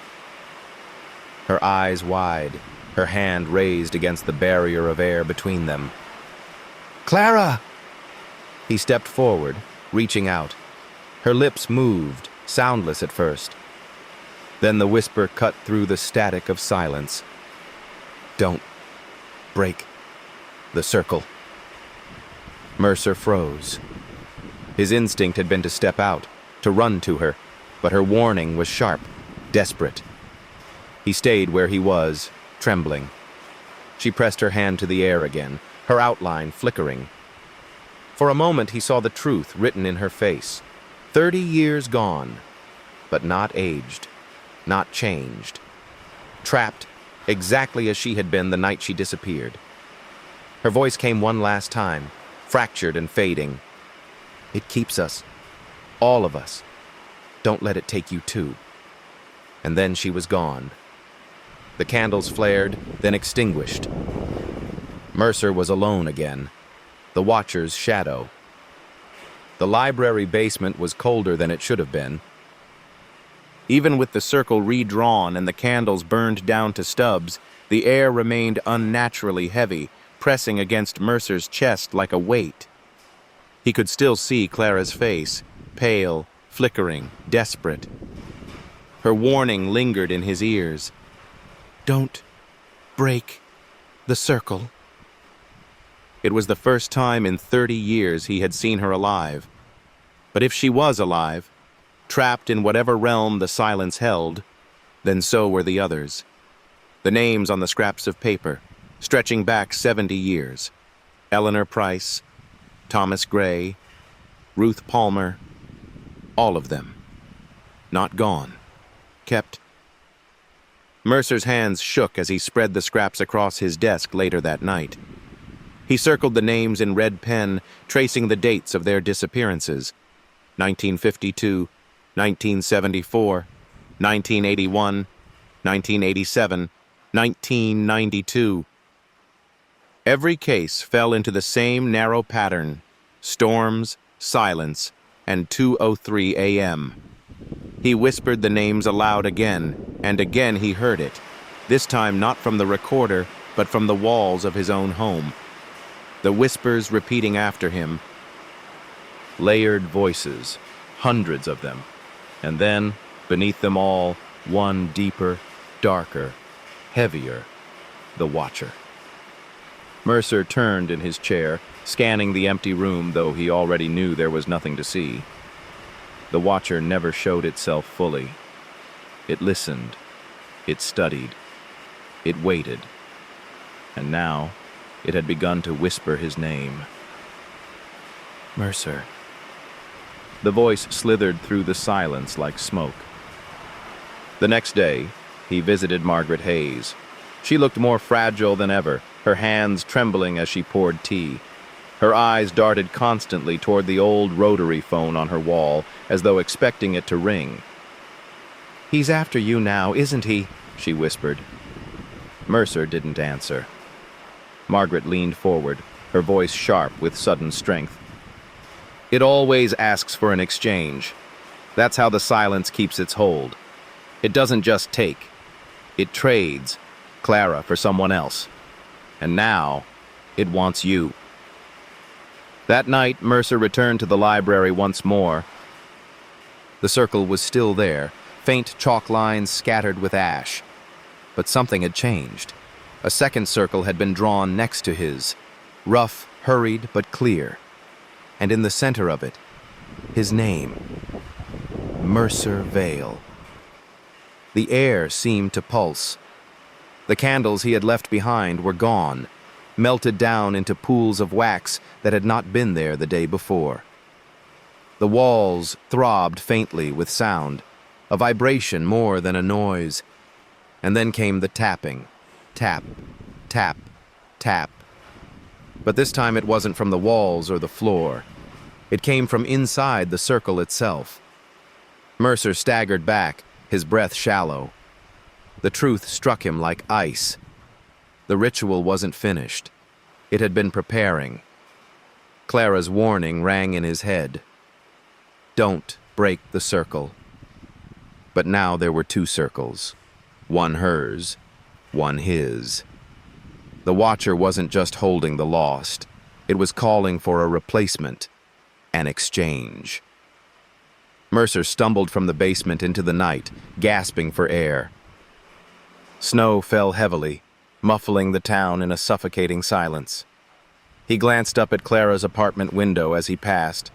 Her eyes wide, her hand raised against the barrier of air between them. "Clara!" He stepped forward, reaching out. Her lips moved, soundless at first. Then the whisper cut through the static of silence. "Don't break the circle." Mercer froze. His instinct had been to step out, to run to her, but her warning was sharp, desperate. He stayed where he was, trembling. She pressed her hand to the air again, her outline flickering. For a moment he saw the truth written in her face. 30 years gone, but not aged, not changed. Trapped, exactly as she had been the night she disappeared. Her voice came one last time, fractured and fading. "It keeps us, all of us. Don't let it take you too." And then she was gone. The candles flared, then extinguished. Mercer was alone again, the watcher's shadow. The library basement was colder than it should have been. Even with the circle redrawn and the candles burned down to stubs, the air remained unnaturally heavy, pressing against Mercer's chest like a weight. He could still see Clara's face, pale, flickering, desperate. Her warning lingered in his ears. "Don't break the circle." It was the first time in 30 years he had seen her alive. But if she was alive, trapped in whatever realm the silence held, then so were the others. The names on the scraps of paper, stretching back 70 years. Eleanor Price, Thomas Gray, Ruth Palmer, all of them. Not gone. Kept. Mercer's hands shook as he spread the scraps across his desk later that night. He circled the names in red pen, tracing the dates of their disappearances. 1952, 1974, 1981, 1987, 1992. Every case fell into the same narrow pattern: storms, silence, and 2:03 a.m. He whispered the names aloud again, and again he heard it, this time not from the recorder, but from the walls of his own home. The whispers repeating after him. Layered voices, hundreds of them, and then, beneath them all, one deeper, darker, heavier, the watcher. Mercer turned in his chair, scanning the empty room, though he already knew there was nothing to see. The watcher never showed itself fully. It listened, it studied, it waited, and now it had begun to whisper his name. "Mercer." The voice slithered through the silence like smoke. The next day, he visited Margaret Hayes. She looked more fragile than ever, her hands trembling as she poured tea. Her eyes darted constantly toward the old rotary phone on her wall, as though expecting it to ring. "He's after you now, isn't he?" she whispered. Mercer didn't answer. Margaret leaned forward, her voice sharp with sudden strength. "It always asks for an exchange. That's how the silence keeps its hold. It doesn't just take. It trades Clara for someone else. And now, it wants you." That night, Mercer returned to the library once more. The circle was still there, faint chalk lines scattered with ash. But something had changed. A second circle had been drawn next to his, rough, hurried, but clear. And in the center of it, his name, Mercer Vale. The air seemed to pulse. The candles he had left behind were gone, melted down into pools of wax that had not been there the day before. The walls throbbed faintly with sound, a vibration more than a noise. And then came the tapping. Tap, tap, tap. But this time it wasn't from the walls or the floor. It came from inside the circle itself. Mercer staggered back, his breath shallow. The truth struck him like ice. The ritual wasn't finished. It had been preparing. Clara's warning rang in his head. Don't break the circle. But now there were two circles. One hers, one his. The Watcher wasn't just holding the lost. It was calling for a replacement, an exchange. Mercer stumbled from the basement into the night, gasping for air. Snow fell heavily, muffling the town in a suffocating silence. He glanced up at Clara's apartment window as he passed.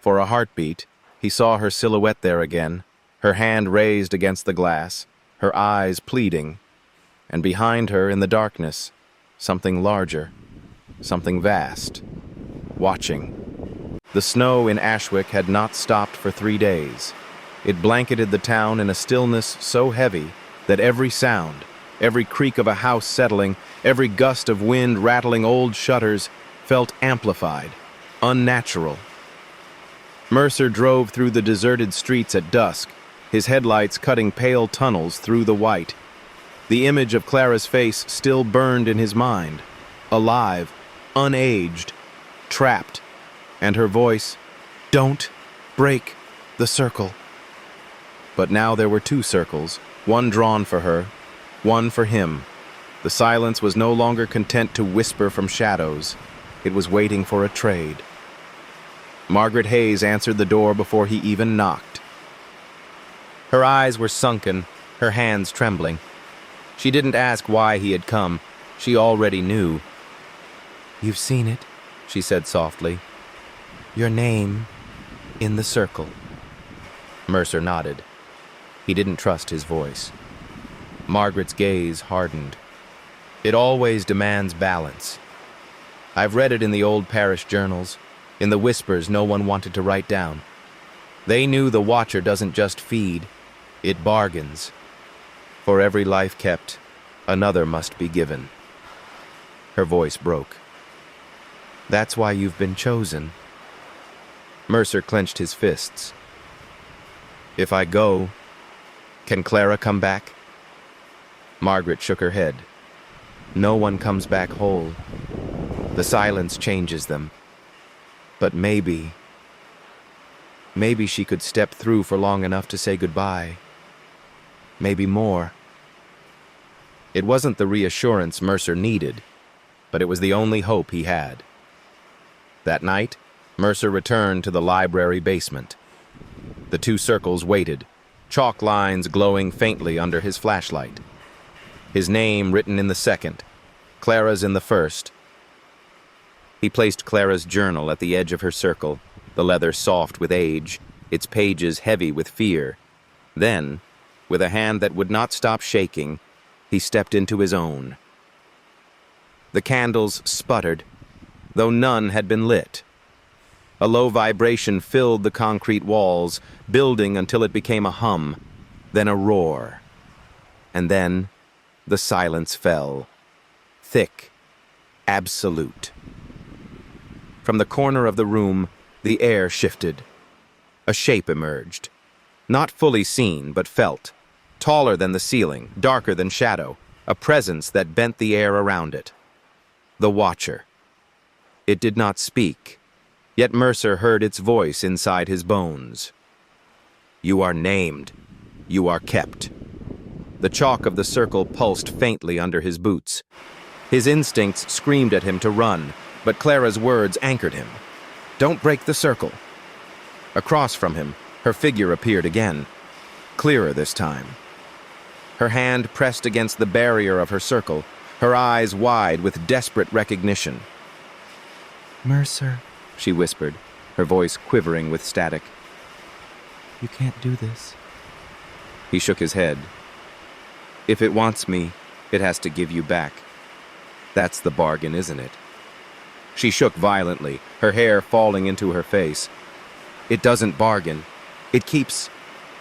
For a heartbeat, he saw her silhouette there again, her hand raised against the glass, her eyes pleading, and behind her in the darkness, something larger, something vast, watching. The snow in Ashwick had not stopped for 3 days. It blanketed the town in a stillness so heavy that every sound, every creak of a house settling, every gust of wind rattling old shutters felt amplified, unnatural. Mercer drove through the deserted streets at dusk, his headlights cutting pale tunnels through the white. The image of Clara's face still burned in his mind, alive, unaged, trapped, and her voice, "Don't break the circle." But now there were two circles, one drawn for her, one for him. The silence was no longer content to whisper from shadows. It was waiting for a trade. Margaret Hayes answered the door before he even knocked. Her eyes were sunken, her hands trembling. She didn't ask why he had come. She already knew. "You've seen it," she said softly. "Your name in the circle." Mercer nodded. He didn't trust his voice. Margaret's gaze hardened. "It always demands balance. I've read it in the old parish journals, in the whispers no one wanted to write down. They knew the Watcher doesn't just feed, it bargains. For every life kept, another must be given." Her voice broke. "That's why you've been chosen." Mercer clenched his fists. "If I go, can Clara come back?" Margaret shook her head. "No one comes back whole. The silence changes them. But maybe she could step through for long enough to say goodbye. Maybe more." It wasn't the reassurance Mercer needed, but it was the only hope he had. That night, Mercer returned to the library basement. The two circles waited, chalk lines glowing faintly under his flashlight. His name written in the second, Clara's in the first. He placed Clara's journal at the edge of her circle, the leather soft with age, its pages heavy with fear. Then, with a hand that would not stop shaking, he stepped into his own. The candles sputtered, though none had been lit. A low vibration filled the concrete walls, building until it became a hum, then a roar. And then the silence fell, thick, absolute. From the corner of the room, the air shifted. A shape emerged, not fully seen but felt, taller than the ceiling, darker than shadow, a presence that bent the air around it. The Watcher. It did not speak, yet Mercer heard its voice inside his bones. "You are named. You are kept." The chalk of the circle pulsed faintly under his boots. His instincts screamed at him to run, but Clara's words anchored him. "Don't break the circle." Across from him, her figure appeared again, clearer this time. Her hand pressed against the barrier of her circle, her eyes wide with desperate recognition. "Mercer," she whispered, her voice quivering with static. "You can't do this." He shook his head. "If it wants me, it has to give you back. That's the bargain, isn't it?" She shook violently, her hair falling into her face. "It doesn't bargain. It keeps...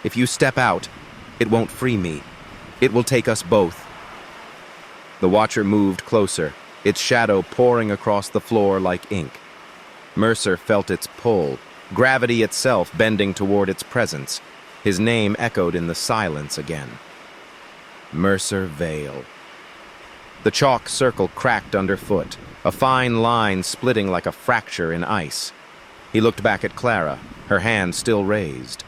If you step out, it won't free me. It will take us both." The Watcher moved closer, its shadow pouring across the floor like ink. Mercer felt its pull, gravity itself bending toward its presence. His name echoed in the silence again. Mercer Vale. The chalk circle cracked underfoot, a fine line splitting like a fracture in ice. He looked back at Clara, her hand still raised.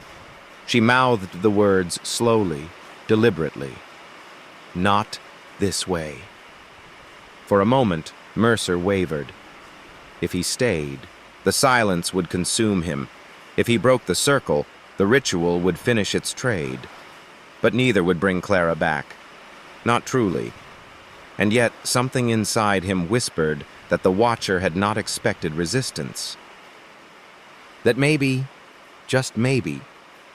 She mouthed the words slowly, deliberately. Not this way. For a moment, Mercer wavered. If he stayed, the silence would consume him. If he broke the circle, the ritual would finish its trade. But neither would bring Clara back. Not truly. And yet, something inside him whispered that the Watcher had not expected resistance. That maybe, just maybe,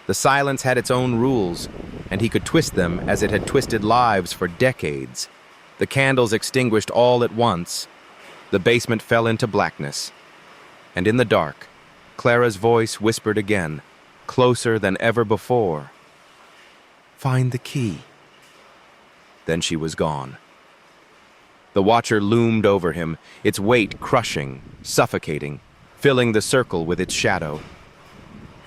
the silence had its own rules, and he could twist them as it had twisted lives for decades. The candles extinguished all at once. The basement fell into blackness. And in the dark, Clara's voice whispered again, closer than ever before. "Find the key." Then she was gone. The Watcher loomed over him, its weight crushing, suffocating, filling the circle with its shadow.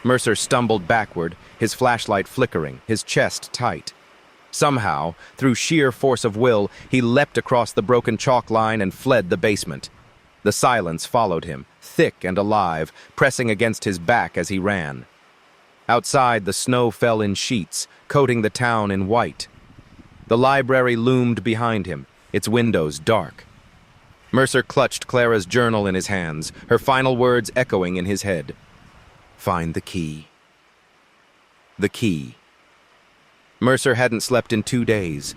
Mercer stumbled backward, his flashlight flickering, his chest tight. Somehow, through sheer force of will, he leapt across the broken chalk line and fled the basement. The silence followed him, thick and alive, pressing against his back as he ran. Outside, the snow fell in sheets, coating the town in white. The library loomed behind him, its windows dark. Mercer clutched Clara's journal in his hands, her final words echoing in his head. Find the key. The key. Mercer hadn't slept in 2 days.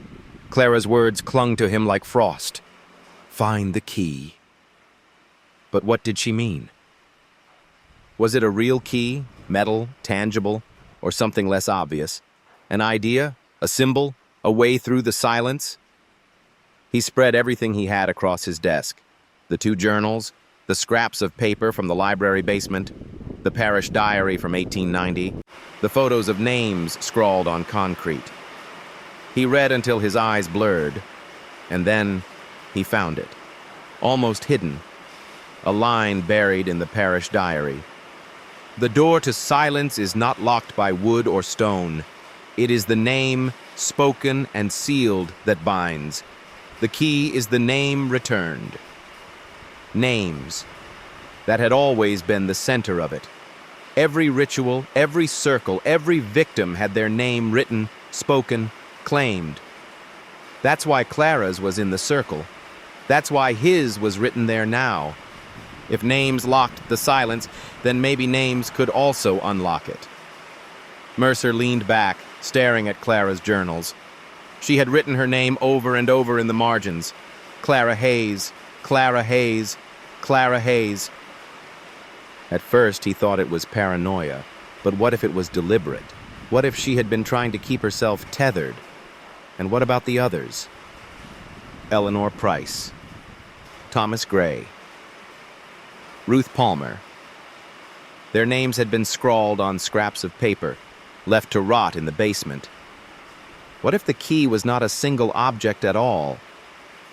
Clara's words clung to him like frost. Find the key. But what did she mean? Was it a real key, metal, tangible, or something less obvious? An idea? A symbol? A way through the silence? He spread everything he had across his desk. The 2 journals, the scraps of paper from the library basement, the parish diary from 1890, the photos of names scrawled on concrete. He read until his eyes blurred, and then he found it, almost hidden, a line buried in the parish diary. The door to silence is not locked by wood or stone. It is the name, spoken and sealed, that binds. The key is the name returned. Names. That had always been the center of it. Every ritual, every circle, every victim had their name written, spoken, claimed. That's why Clara's was in the circle. That's why his was written there now. If names locked the silence, then maybe names could also unlock it. Mercer leaned back, staring at Clara's journals. She had written her name over and over in the margins. Clara Hayes, Clara Hayes, Clara Hayes. At first, he thought it was paranoia, but what if it was deliberate? What if she had been trying to keep herself tethered? And what about the others? Eleanor Price, Thomas Gray, Ruth Palmer. Their names had been scrawled on scraps of paper, left to rot in the basement. What if the key was not a single object at all,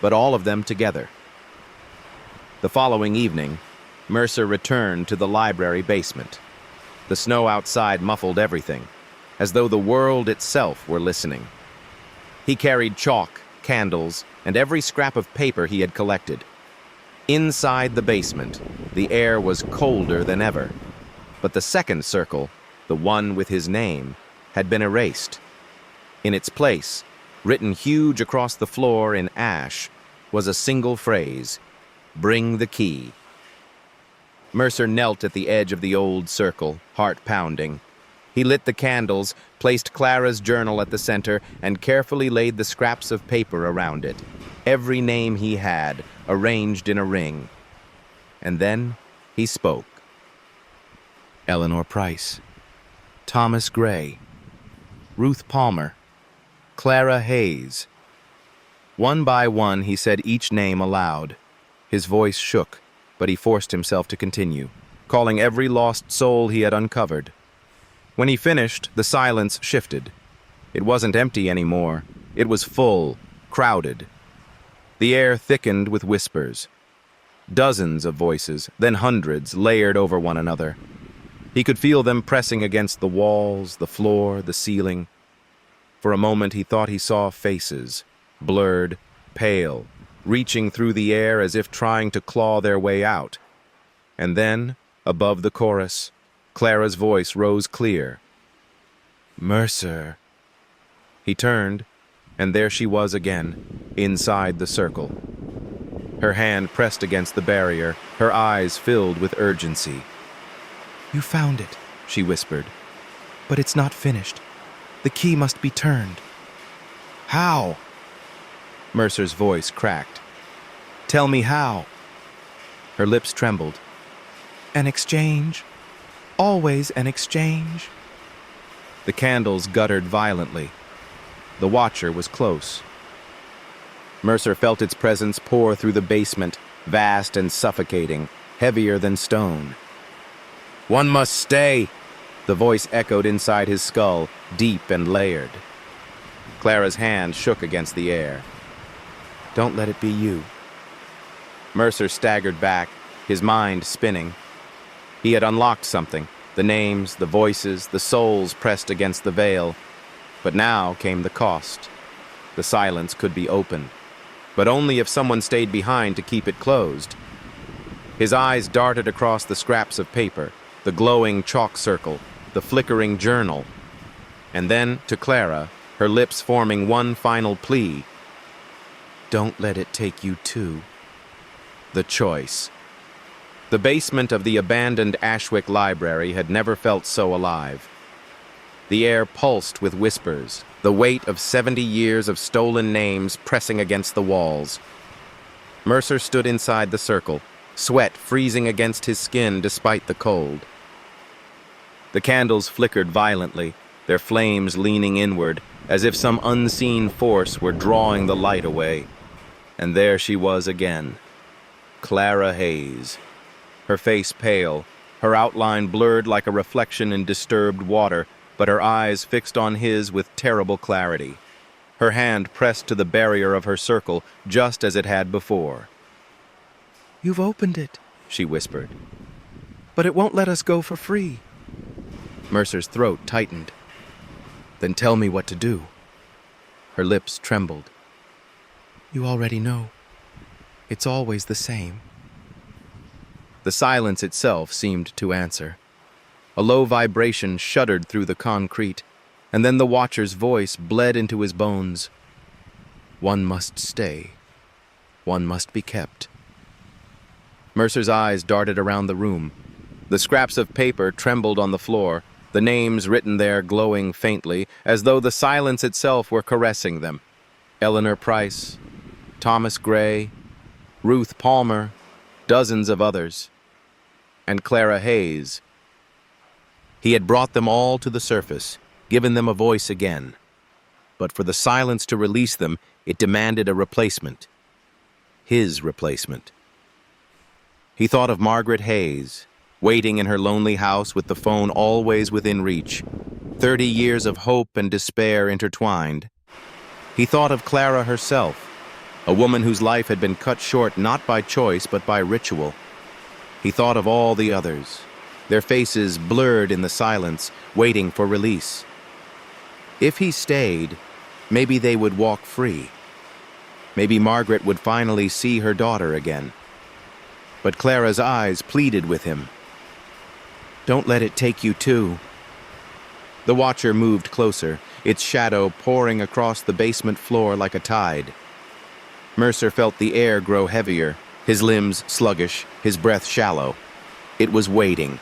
but all of them together? The following evening, Mercer returned to the library basement. The snow outside muffled everything, as though the world itself were listening. He carried chalk, candles, and every scrap of paper he had collected. Inside the basement, the air was colder than ever, but the second circle, the one with his name, had been erased. In its place, written huge across the floor in ash, was a single phrase, "Bring the key." Mercer knelt at the edge of the old circle, heart pounding. He lit the candles, placed Clara's journal at the center, and carefully laid the scraps of paper around it. Every name he had, arranged in a ring. And then he spoke. Eleanor Price, Thomas Gray, Ruth Palmer, Clara Hayes. One by one, he said each name aloud. His voice shook, but he forced himself to continue, calling every lost soul he had uncovered. When he finished, the silence shifted. It wasn't empty anymore. It was full, crowded. The air thickened with whispers. Dozens of voices, then hundreds, layered over one another. He could feel them pressing against the walls, the floor, the ceiling. For a moment he thought he saw faces, blurred, pale, reaching through the air as if trying to claw their way out. And then, above the chorus, Clara's voice rose clear. "Mercer." He turned, and there she was again, inside the circle. Her hand pressed against the barrier, her eyes filled with urgency. "You found it," she whispered. "But it's not finished. The key must be turned." "How?" Mercer's voice cracked. "Tell me how." Her lips trembled. "An exchange. Always an exchange." The candles guttered violently. The watcher was close. Mercer felt its presence pour through the basement, vast and suffocating, heavier than stone. "One must stay," the voice echoed inside his skull, deep and layered. Clara's hand shook against the air. "Don't let it be you." Mercer staggered back, his mind spinning. He had unlocked something, the names, the voices, the souls pressed against the veil. But now came the cost. The silence could be opened, but only if someone stayed behind to keep it closed. His eyes darted across the scraps of paper, the glowing chalk circle, the flickering journal. And then, to Clara, her lips forming one final plea. "Don't let it take you too." The choice. The basement of the abandoned Ashwick Library had never felt so alive. The air pulsed with whispers, the weight of 70 years of stolen names pressing against the walls. Mercer stood inside the circle, sweat freezing against his skin despite the cold. The candles flickered violently, their flames leaning inward, as if some unseen force were drawing the light away. And there she was again, Clara Hayes. Her face pale, her outline blurred like a reflection in disturbed water, but her eyes fixed on his with terrible clarity. Her hand pressed to the barrier of her circle, just as it had before. "You've opened it," she whispered. "But it won't let us go for free." Mercer's throat tightened. "Then tell me what to do." Her lips trembled. "You already know. It's always the same." The silence itself seemed to answer. A low vibration shuddered through the concrete, and then the watcher's voice bled into his bones. "One must stay. One must be kept." Mercer's eyes darted around the room. The scraps of paper trembled on the floor, the names written there glowing faintly, as though the silence itself were caressing them. Eleanor Price, Thomas Gray, Ruth Palmer, dozens of others, and Clara Hayes. He had brought them all to the surface, given them a voice again. But for the silence to release them, it demanded a replacement. His replacement. He thought of Margaret Hayes, waiting in her lonely house with the phone always within reach, 30 years of hope and despair intertwined. He thought of Clara herself, a woman whose life had been cut short not by choice but by ritual. He thought of all the others, their faces blurred in the silence, waiting for release. If he stayed, maybe they would walk free. Maybe Margaret would finally see her daughter again. But Clara's eyes pleaded with him. "Don't let it take you too." The watcher moved closer, its shadow pouring across the basement floor like a tide. Mercer felt the air grow heavier, his limbs sluggish, his breath shallow. It was waiting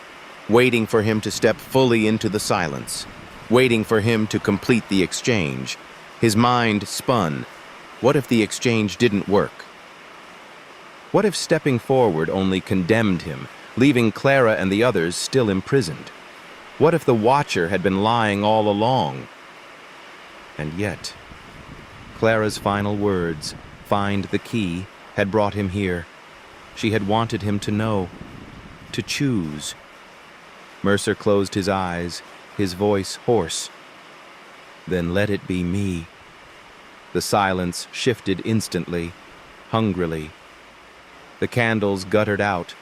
for him to step fully into the silence, waiting for him to complete the exchange. His mind spun. What if the exchange didn't work? What if stepping forward only condemned him, leaving Clara and the others still imprisoned? What if the watcher had been lying all along? And yet, Clara's final words, "Find the key," had brought him here. She had wanted him to know, to choose. Mercer closed his eyes, his voice hoarse. "Then let it be me." The silence shifted instantly, hungrily. The candles guttered out.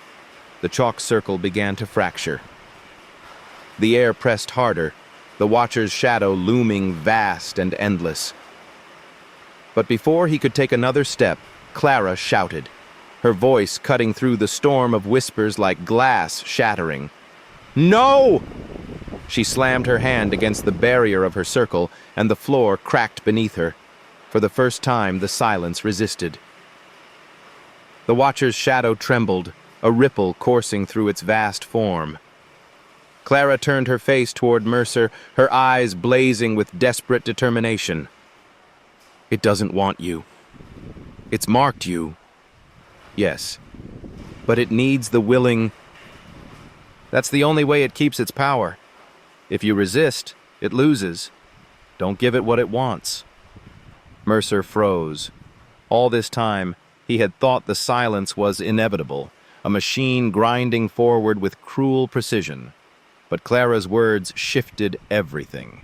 The chalk circle began to fracture. The air pressed harder, the watcher's shadow looming vast and endless. But before he could take another step, Clara shouted, her voice cutting through the storm of whispers like glass shattering. "No!" She slammed her hand against the barrier of her circle, and the floor cracked beneath her. For the first time, the silence resisted. The Watcher's shadow trembled, a ripple coursing through its vast form. Clara turned her face toward Mercer, her eyes blazing with desperate determination. "It doesn't want you. It's marked you. Yes, but it needs the willing. That's the only way it keeps its power. If you resist, it loses. Don't give it what it wants." Mercer froze. All this time, he had thought the silence was inevitable, a machine grinding forward with cruel precision. But Clara's words shifted everything.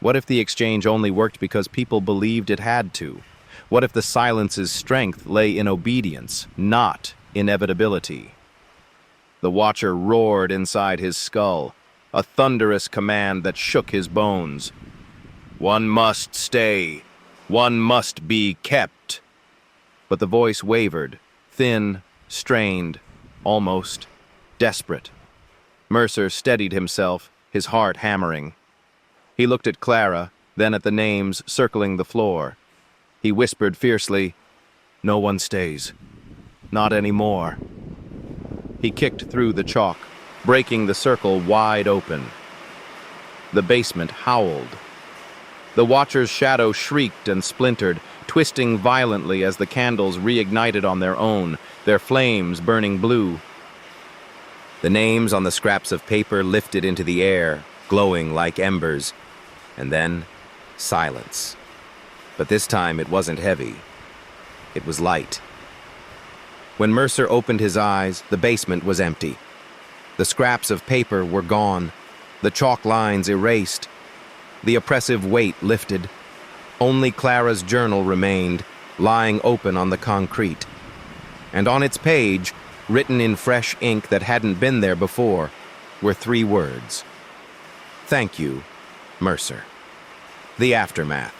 What if the exchange only worked because people believed it had to? What if the silence's strength lay in obedience, not inevitability? The Watcher roared inside his skull, a thunderous command that shook his bones. "One must stay. One must be kept." But the voice wavered, thin, strained, almost desperate. Mercer steadied himself, his heart hammering. He looked at Clara, then at the names circling the floor. He whispered fiercely, "No one stays. Not anymore." He kicked through the chalk, breaking the circle wide open. The basement howled. The Watcher's shadow shrieked and splintered, twisting violently as the candles reignited on their own, their flames burning blue. The names on the scraps of paper lifted into the air, glowing like embers, and then silence. But this time it wasn't heavy. It was light. When Mercer opened his eyes, the basement was empty. The scraps of paper were gone, the chalk lines erased, the oppressive weight lifted. Only Clara's journal remained, lying open on the concrete. And on its page, written in fresh ink that hadn't been there before, were 3 words. "Thank you, Mercer." The aftermath.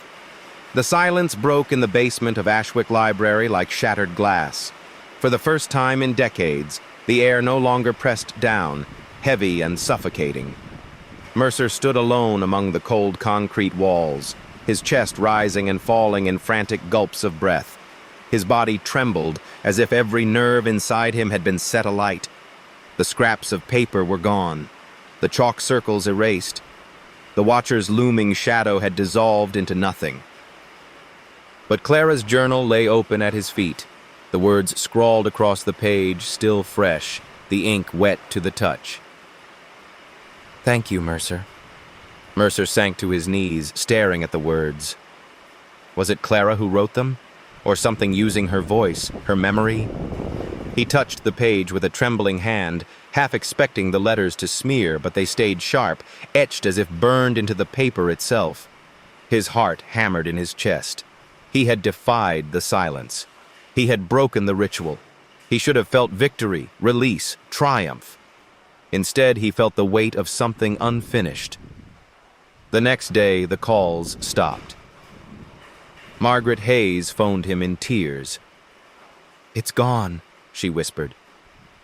The silence broke in the basement of Ashwick Library like shattered glass. For the first time in decades, the air no longer pressed down, heavy and suffocating. Mercer stood alone among the cold concrete walls, his chest rising and falling in frantic gulps of breath. His body trembled as if every nerve inside him had been set alight. The scraps of paper were gone, the chalk circles erased. The Watcher's looming shadow had dissolved into nothing. But Clara's journal lay open at his feet, the words scrawled across the page still fresh, the ink wet to the touch. "Thank you, Mercer." Mercer sank to his knees, staring at the words. Was it Clara who wrote them? Or something using her voice, her memory? He touched the page with a trembling hand, half expecting the letters to smear, but they stayed sharp, etched as if burned into the paper itself. His heart hammered in his chest. He had defied the silence. He had broken the ritual. He should have felt victory, release, triumph. Instead, he felt the weight of something unfinished. The next day, the calls stopped. Margaret Hayes phoned him in tears. "It's gone," she whispered.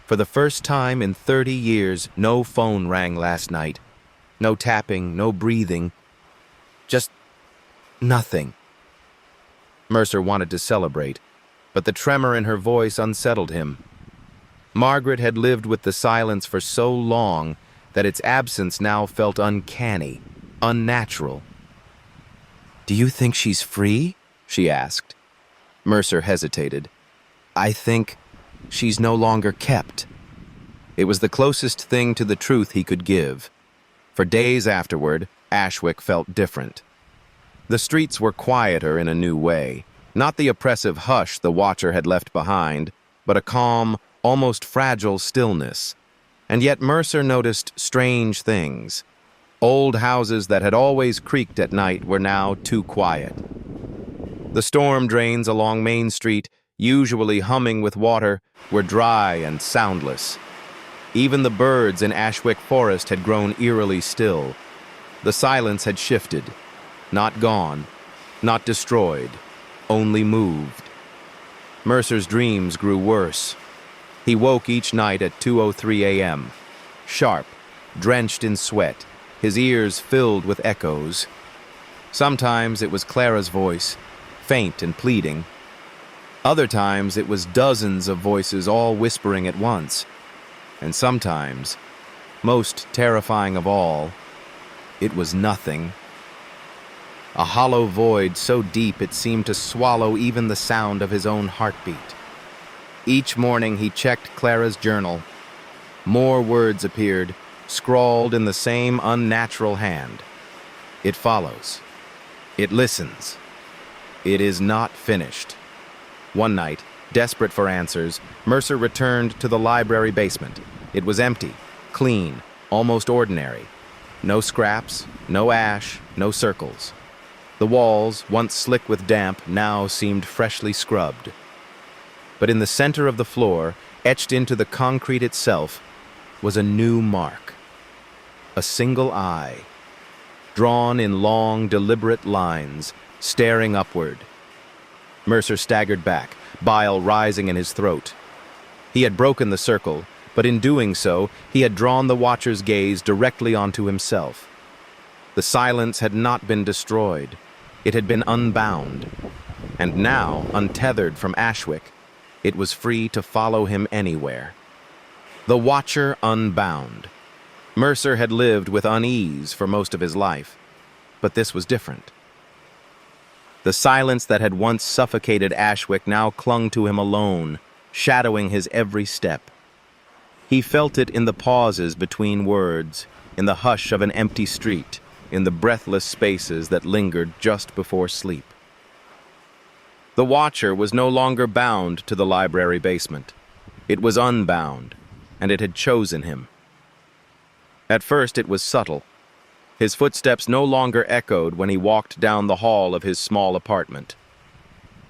For the first time in 30 years, no phone rang last night. No tapping, no breathing. Just nothing. Mercer wanted to celebrate, but the tremor in her voice unsettled him. Margaret had lived with the silence for so long that its absence now felt uncanny, unnatural. "Do you think she's free?" she asked. Mercer hesitated. "I think she's no longer kept." It was the closest thing to the truth he could give. For days afterward, Ashwick felt different. The streets were quieter in a new way, not the oppressive hush the Watcher had left behind, but a calm, almost fragile stillness. And yet Mercer noticed strange things. Old houses that had always creaked at night were now too quiet. The storm drains along Main Street, usually humming with water, were dry and soundless. Even the birds in Ashwick Forest had grown eerily still. The silence had shifted, not gone, not destroyed, only moved. Mercer's dreams grew worse. He woke each night at 2:03 a.m., sharp, drenched in sweat, his ears filled with echoes. Sometimes it was Clara's voice, faint and pleading. Other times it was dozens of voices all whispering at once. And sometimes, most terrifying of all, it was nothing. A hollow void so deep it seemed to swallow even the sound of his own heartbeat. Each morning he checked Clara's journal. More words appeared, scrawled in the same unnatural hand. It follows. It listens. It is not finished. One night, desperate for answers, Mercer returned to the library basement. It was empty, clean, almost ordinary. No scraps, no ash, no circles. The walls, once slick with damp, now seemed freshly scrubbed. But in the center of the floor, etched into the concrete itself, was a new mark. A single eye, drawn in long, deliberate lines, staring upward. Mercer staggered back, bile rising in his throat. He had broken the circle, but in doing so, he had drawn the watcher's gaze directly onto himself. The silence had not been destroyed. It had been unbound. And now, untethered from Ashwick, it was free to follow him anywhere. The watcher unbound. Mercer had lived with unease for most of his life, but this was different. The silence that had once suffocated Ashwick now clung to him alone, shadowing his every step. He felt it in the pauses between words, in the hush of an empty street, in the breathless spaces that lingered just before sleep. The watcher was no longer bound to the library basement. It was unbound, and it had chosen him. At first it was subtle. His footsteps no longer echoed when he walked down the hall of his small apartment.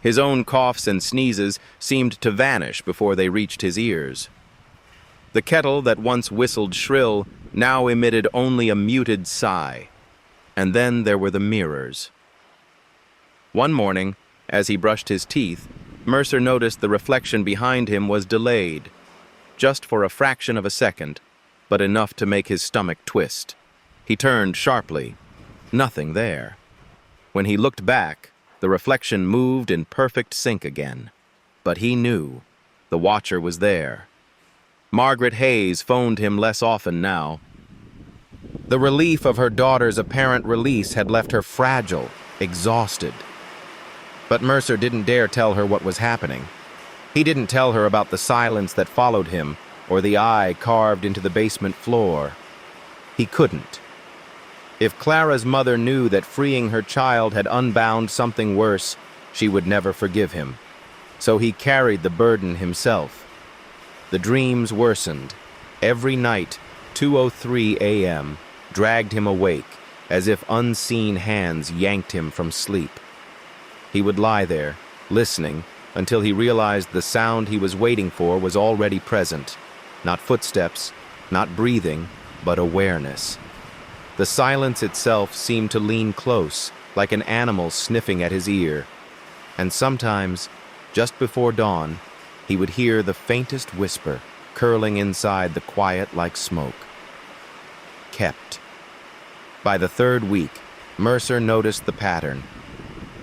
His own coughs and sneezes seemed to vanish before they reached his ears. The kettle that once whistled shrill now emitted only a muted sigh. And then there were the mirrors. One morning, as he brushed his teeth, Mercer noticed the reflection behind him was delayed, just for a fraction of a second, but enough to make his stomach twist. He turned sharply. Nothing there. When he looked back, the reflection moved in perfect sync again. But he knew. The watcher was there. Margaret Hayes phoned him less often now. The relief of her daughter's apparent release had left her fragile, exhausted. But Mercer didn't dare tell her what was happening. He didn't tell her about the silence that followed him, or the eye carved into the basement floor. He couldn't. If Clara's mother knew that freeing her child had unbound something worse, she would never forgive him. So he carried the burden himself. The dreams worsened. Every night, 2:03 a.m., dragged him awake, as if unseen hands yanked him from sleep. He would lie there, listening, until he realized the sound he was waiting for was already present. Not footsteps, not breathing, but awareness. The silence itself seemed to lean close, like an animal sniffing at his ear. And sometimes, just before dawn, he would hear the faintest whisper curling inside the quiet like smoke. Kept. By the third week, Mercer noticed the pattern.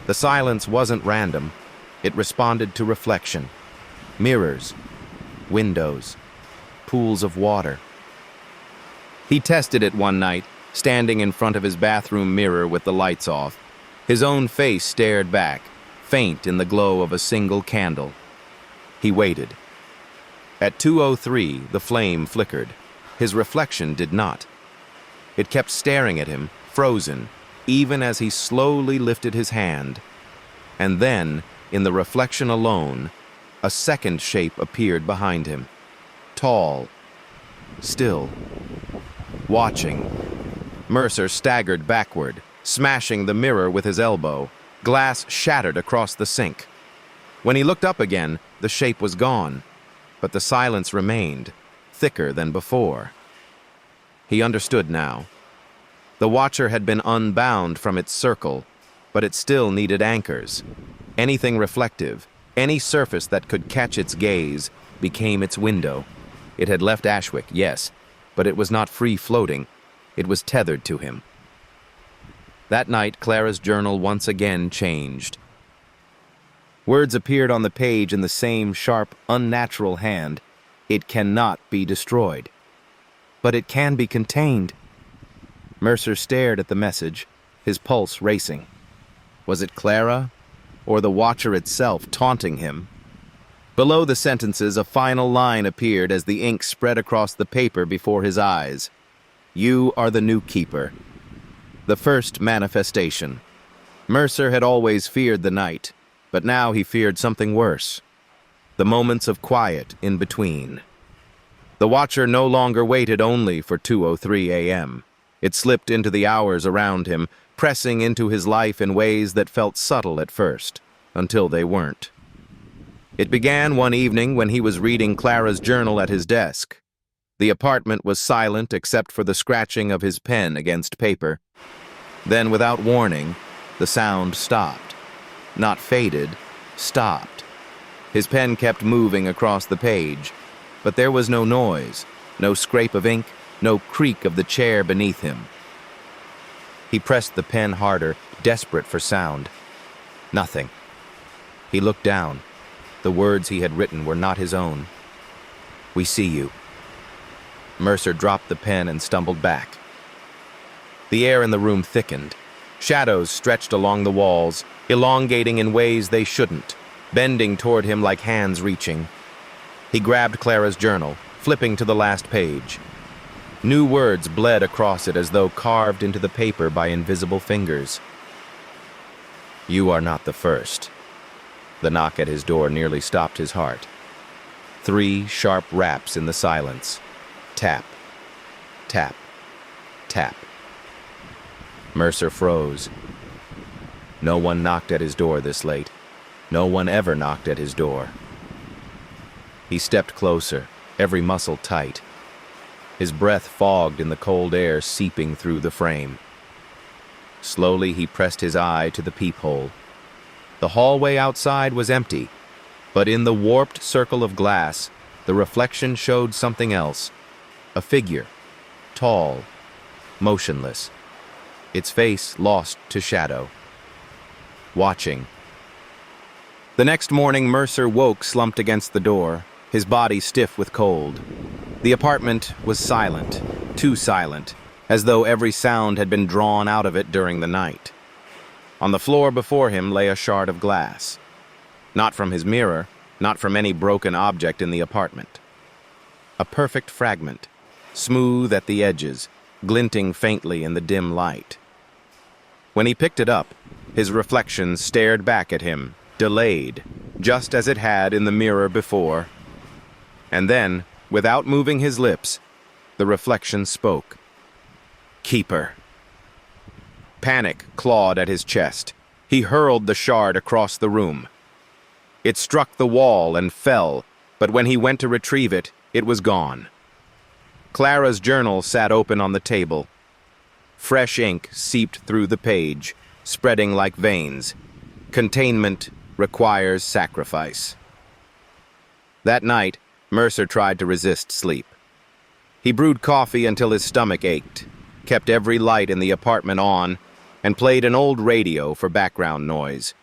The silence wasn't random. It responded to reflection. Mirrors, windows, pools of water. He tested it one night, standing in front of his bathroom mirror with the lights off. His own face stared back, faint in the glow of a single candle. He waited. At 2:03, the flame flickered. His reflection did not. It kept staring at him, frozen, even as he slowly lifted his hand. And then, in the reflection alone, a second shape appeared behind him. Tall, still, watching. Mercer staggered backward, smashing the mirror with his elbow. Glass shattered across the sink. When he looked up again, the shape was gone, but the silence remained, thicker than before. He understood now. The watcher had been unbound from its circle, but it still needed anchors. Anything reflective, Any surface that could catch its gaze became its window. It had left Ashwick, yes, but it was not free-floating. It was tethered to him. That night, Clara's journal once again changed. Words appeared on the page in the same sharp, unnatural hand. It cannot be destroyed. But it can be contained. Mercer stared at the message, his pulse racing. Was it Clara, or the Watcher itself taunting him? Below the sentences, a final line appeared as the ink spread across the paper before his eyes. You are the new keeper. The first manifestation. Mercer had always feared the night, but now he feared something worse. The moments of quiet in between. The Watcher no longer waited only for 2:03 a.m. It slipped into the hours around him, pressing into his life in ways that felt subtle at first, until they weren't. It began one evening when he was reading Clara's journal at his desk. The apartment was silent except for the scratching of his pen against paper. Then, without warning, the sound stopped. Not faded, stopped. His pen kept moving across the page, but there was no noise, no scrape of ink, no creak of the chair beneath him. He pressed the pen harder, desperate for sound. Nothing. He looked down. The words he had written were not his own. We see you. Mercer dropped the pen and stumbled back. The air in the room thickened. Shadows stretched along the walls, elongating in ways they shouldn't, bending toward him like hands reaching. He grabbed Clara's journal, flipping to the last page. New words bled across it as though carved into the paper by invisible fingers. You are not the first. The knock at his door nearly stopped his heart. 3 sharp raps in the silence. Tap, tap, tap. Mercer froze. No one knocked at his door this late. No one ever knocked at his door. He stepped closer, every muscle tight. His breath fogged in the cold air seeping through the frame. Slowly he pressed his eye to the peephole. The hallway outside was empty, but in the warped circle of glass, the reflection showed something else. A figure, tall, motionless, its face lost to shadow. Watching. The next morning, Mercer woke slumped against the door, his body stiff with cold. The apartment was silent, too silent, as though every sound had been drawn out of it during the night. On the floor before him lay a shard of glass. Not from his mirror, not from any broken object in the apartment. A perfect fragment, smooth at the edges, glinting faintly in the dim light. When he picked it up, his reflection stared back at him, delayed, just as it had in the mirror before. And then, without moving his lips, the reflection spoke. Keeper. Panic clawed at his chest. He hurled the shard across the room. It struck the wall and fell, but when he went to retrieve it, it was gone. Clara's journal sat open on the table. Fresh ink seeped through the page, spreading like veins. Containment requires sacrifice. That night, Mercer tried to resist sleep. He brewed coffee until his stomach ached, kept every light in the apartment on, and played an old radio for background noise.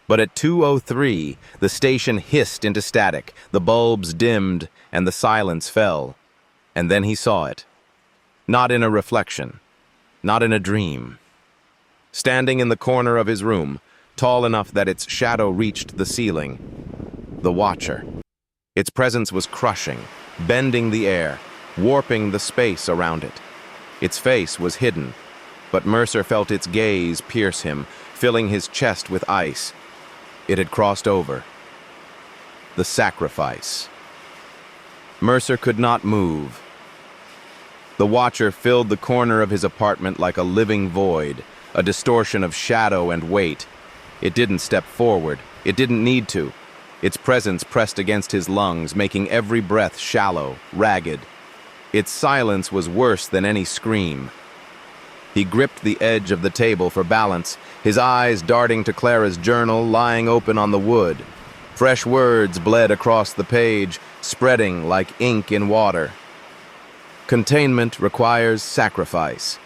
But at 2:03, the station hissed into static, the bulbs dimmed, and the silence fell. And then he saw it. Not in a reflection, not in a dream. Standing in the corner of his room, tall enough that its shadow reached the ceiling, the Watcher. Its presence was crushing, bending the air, warping the space around it. Its face was hidden, but Mercer felt its gaze pierce him, filling his chest with ice. It had crossed over. The sacrifice. Mercer could not move. The Watcher filled the corner of his apartment like a living void, a distortion of shadow and weight. It didn't step forward. It didn't need to. Its presence pressed against his lungs, making every breath shallow, ragged. Its silence was worse than any scream. He gripped the edge of the table for balance, his eyes darting to Clara's journal lying open on the wood. Fresh words bled across the page, spreading like ink in water. Containment requires sacrifice.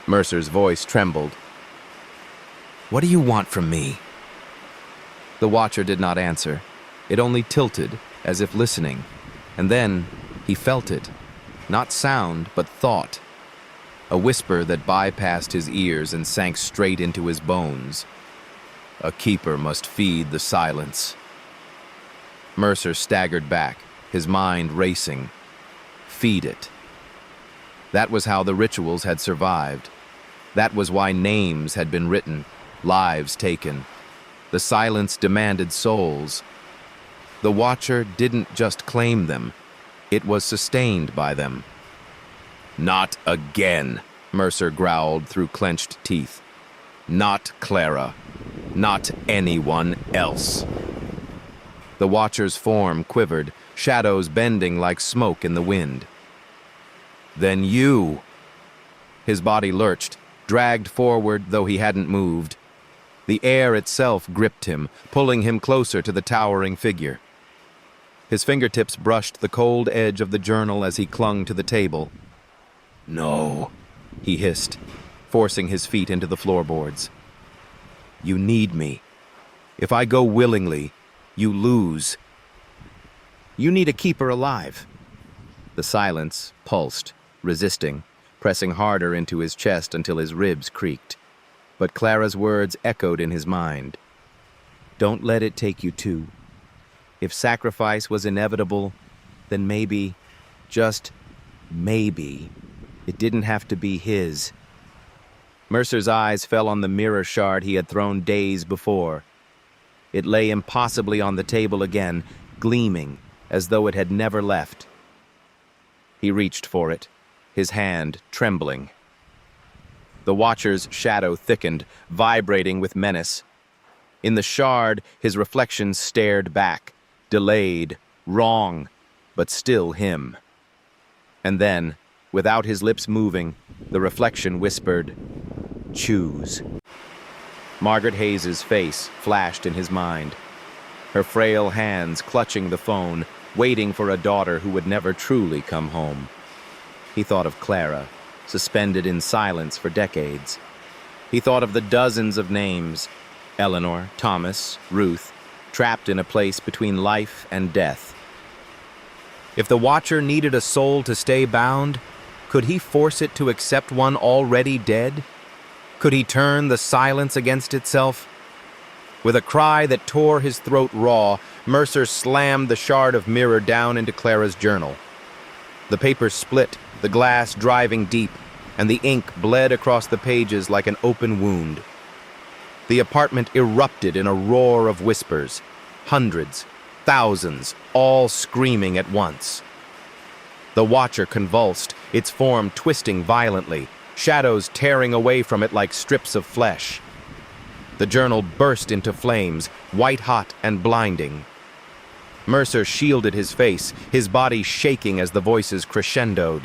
Mercer's voice trembled. "What do you want from me?" The watcher did not answer. It only tilted, as if listening. And then he felt it. Not sound, but thought. A whisper that bypassed his ears and sank straight into his bones. A keeper must feed the silence. Mercer staggered back, his mind racing. Feed it. That was how the rituals had survived. That was why names had been written, lives taken. The silence demanded souls. The Watcher didn't just claim them, it was sustained by them. "Not again," Mercer growled through clenched teeth. "Not Clara. Not anyone else." The Watcher's form quivered, shadows bending like smoke in the wind. "Then you!" His body lurched, dragged forward though he hadn't moved. The air itself gripped him, pulling him closer to the towering figure. His fingertips brushed the cold edge of the journal as he clung to the table. "No," he hissed, forcing his feet into the floorboards. "You need me. If I go willingly, you lose. You need a keeper alive." The silence pulsed, resisting, pressing harder into his chest until his ribs creaked. But Clara's words echoed in his mind. "Don't let it take you too. If sacrifice was inevitable, then maybe, just maybe, it didn't have to be his." Mercer's eyes fell on the mirror shard he had thrown days before. It lay impossibly on the table again, gleaming, as though it had never left. He reached for it, his hand trembling. The Watcher's shadow thickened, vibrating with menace. In the shard, his reflection stared back, delayed, wrong, but still him. And then, without his lips moving, the reflection whispered, "Choose." Margaret Hayes's face flashed in his mind, her frail hands clutching the phone, waiting for a daughter who would never truly come home. He thought of Clara, suspended in silence for decades. He thought of the dozens of names, Eleanor, Thomas, Ruth, trapped in a place between life and death. If the Watcher needed a soul to stay bound, could he force it to accept one already dead? Could he turn the silence against itself? With a cry that tore his throat raw, Mercer slammed the shard of mirror down into Clara's journal. The paper split, the glass driving deep, and the ink bled across the pages like an open wound. The apartment erupted in a roar of whispers, hundreds, thousands, all screaming at once. The Watcher convulsed, its form twisting violently, shadows tearing away from it like strips of flesh. The journal burst into flames, white-hot and blinding. Mercer shielded his face, his body shaking as the voices crescendoed.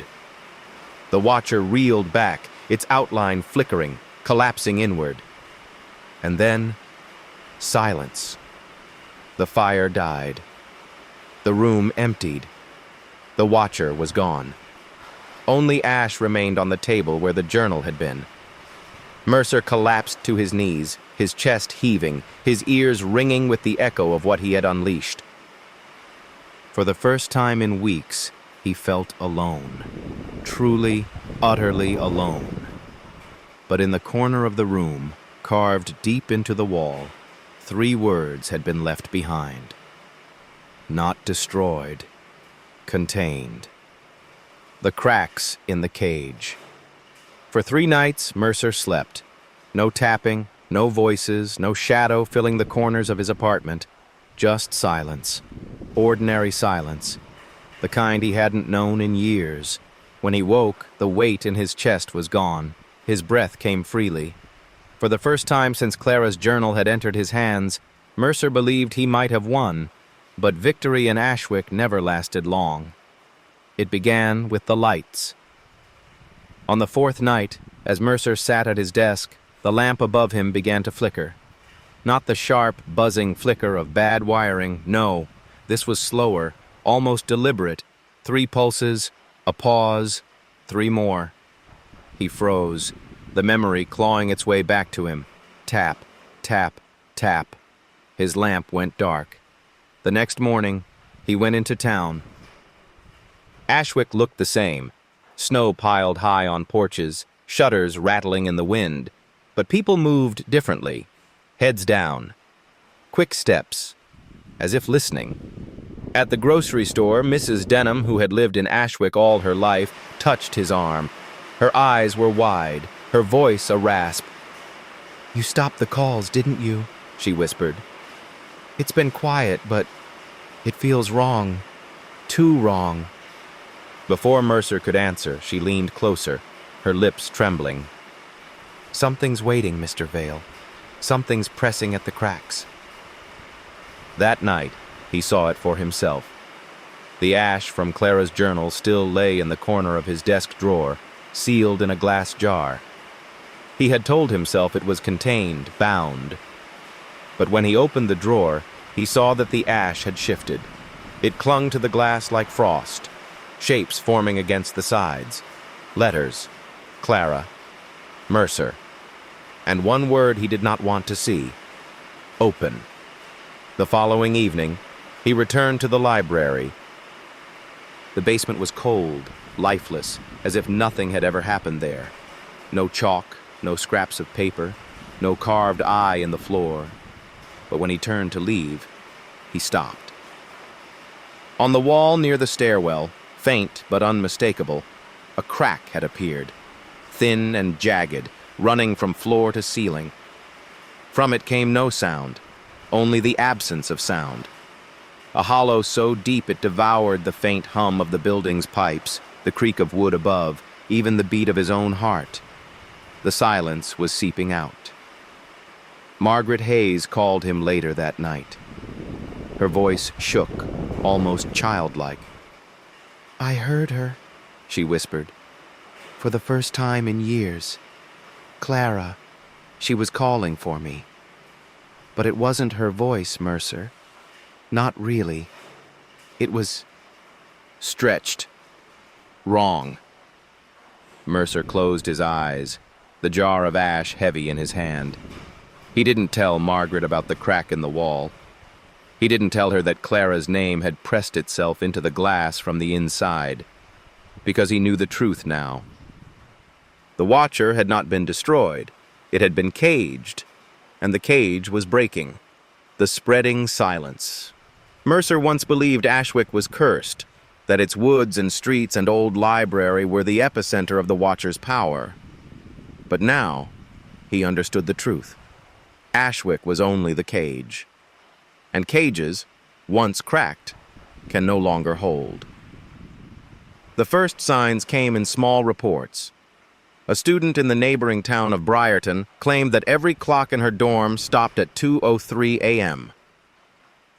The Watcher reeled back, its outline flickering, collapsing inward. And then, silence. The fire died. The room emptied. The Watcher was gone. Only ash remained on the table where the journal had been. Mercer collapsed to his knees, his chest heaving, his ears ringing with the echo of what he had unleashed. For the first time in weeks, he felt alone. Truly, utterly alone. But in the corner of the room, carved deep into the wall, 3 words had been left behind. Not destroyed, contained. The cracks in the cage. For 3 nights, Mercer slept. No tapping, no voices, no shadow filling the corners of his apartment. Just silence. Ordinary silence. The kind he hadn't known in years. When he woke, the weight in his chest was gone. His breath came freely. For the first time since Clara's journal had entered his hands, Mercer believed he might have won, but victory in Ashwick never lasted long. It began with the lights. On the 4th night, as Mercer sat at his desk, The lamp above him began to flicker. Not the sharp, buzzing flicker of bad wiring, no. This was slower, almost deliberate. 3 pulses, a pause, 3 more. He froze, the memory clawing its way back to him. Tap, tap, tap. His lamp went dark. The next morning, he went into town. Ashwick looked the same. Snow piled high on porches, shutters rattling in the wind. But people moved differently, heads down. Quick steps, as if listening. At the grocery store, Mrs. Denham, who had lived in Ashwick all her life, touched his arm. Her eyes were wide, her voice a rasp. "You stopped the calls, didn't you?" she whispered. "It's been quiet, but it feels wrong. Too wrong." Before Mercer could answer, she leaned closer, her lips trembling. "Something's waiting, Mr. Vale. Something's pressing at the cracks." That night, he saw it for himself. The ash from Clara's journal still lay in the corner of his desk drawer, sealed in a glass jar. He had told himself it was contained, bound. But when he opened the drawer, he saw that the ash had shifted. It clung to the glass like frost, shapes forming against the sides. Letters, Clara, Mercer, and one word he did not want to see: open. The following evening, he returned to the library. The basement was cold, lifeless, as if nothing had ever happened there. No chalk, no scraps of paper, no carved eye in the floor. But when he turned to leave, he stopped. On the wall near the stairwell, faint but unmistakable, a crack had appeared, thin and jagged, running from floor to ceiling. From it came no sound, only the absence of sound. A hollow so deep it devoured the faint hum of the building's pipes, the creak of wood above, even the beat of his own heart. The silence was seeping out. Margaret Hayes called him later that night. Her voice shook, almost childlike. "I heard her," she whispered, "for the first time in years. Clara, she was calling for me. But it wasn't her voice, Mercer. Not really. It was stretched. Wrong." Mercer closed his eyes, the jar of ash heavy in his hand. He didn't tell Margaret about the crack in the wall. He didn't tell her that Clara's name had pressed itself into the glass from the inside, because he knew the truth now. The Watcher had not been destroyed. It had been caged, and the cage was breaking. The spreading silence. Mercer once believed Ashwick was cursed, that its woods and streets and old library were the epicenter of the Watcher's power. But now, he understood the truth. Ashwick was only the cage. And cages, once cracked, can no longer hold. The first signs came in small reports. A student in the neighboring town of Briarton claimed that every clock in her dorm stopped at 2:03 a.m.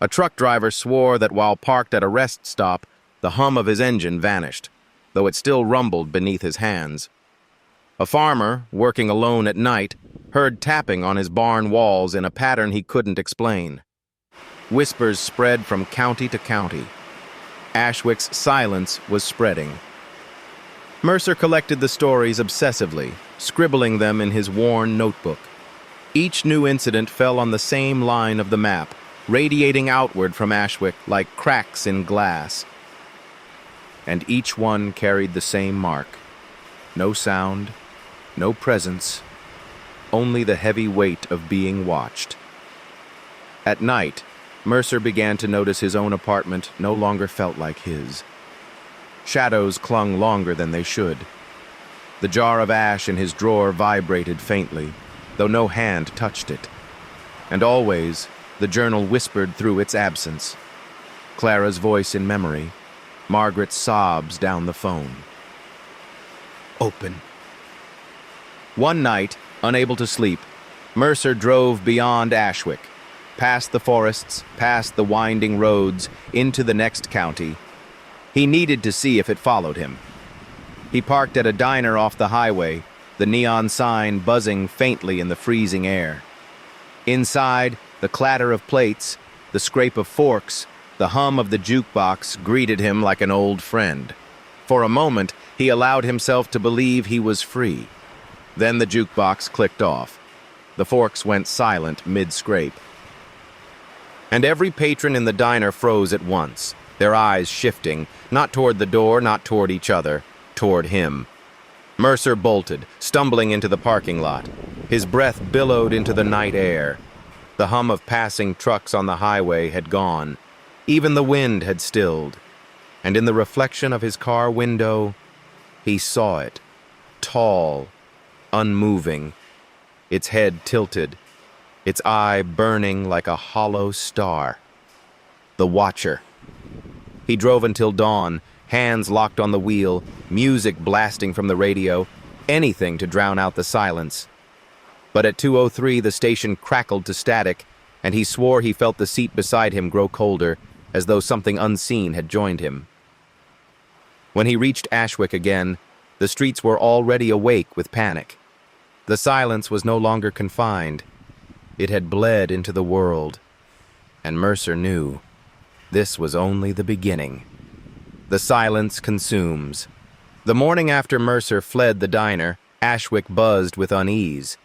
A truck driver swore that while parked at a rest stop, the hum of his engine vanished, though it still rumbled beneath his hands. A farmer, working alone at night, heard tapping on his barn walls in a pattern he couldn't explain. Whispers spread from county to county. Ashwick's silence was spreading. Mercer collected the stories obsessively, scribbling them in his worn notebook. Each new incident fell on the same line of the map, radiating outward from Ashwick like cracks in glass. And each one carried the same mark. No sound, no presence, only the heavy weight of being watched. At night, Mercer began to notice his own apartment no longer felt like his. Shadows clung longer than they should. The jar of ash in his drawer vibrated faintly, though no hand touched it. And always, the journal whispered through its absence. Clara's voice in memory, Margaret's sobs down the phone. Open. One night, unable to sleep, Mercer drove beyond Ashwick, past the forests, past the winding roads, into the next county. He needed to see if it followed him. He parked at a diner off the highway, the neon sign buzzing faintly in the freezing air. Inside, the clatter of plates, the scrape of forks, the hum of the jukebox greeted him like an old friend. For a moment, he allowed himself to believe he was free. Then the jukebox clicked off. The forks went silent mid-scrape. And every patron in the diner froze at once, their eyes shifting, not toward the door, not toward each other, toward him. Mercer bolted, stumbling into the parking lot. His breath billowed into the night air. The hum of passing trucks on the highway had gone. Even the wind had stilled. And in the reflection of his car window, he saw it, tall, unmoving, its head tilted, its eye burning like a hollow star. The Watcher. He drove until dawn, hands locked on the wheel, music blasting from the radio, anything to drown out the silence. But at 2:03, the station crackled to static, and he swore he felt the seat beside him grow colder, as though something unseen had joined him. When he reached Ashwick again, the streets were already awake with panic. The silence was no longer confined. It had bled into the world, and Mercer knew this was only the beginning. The silence consumes. The morning after Mercer fled the diner, Ashwick buzzed with unease.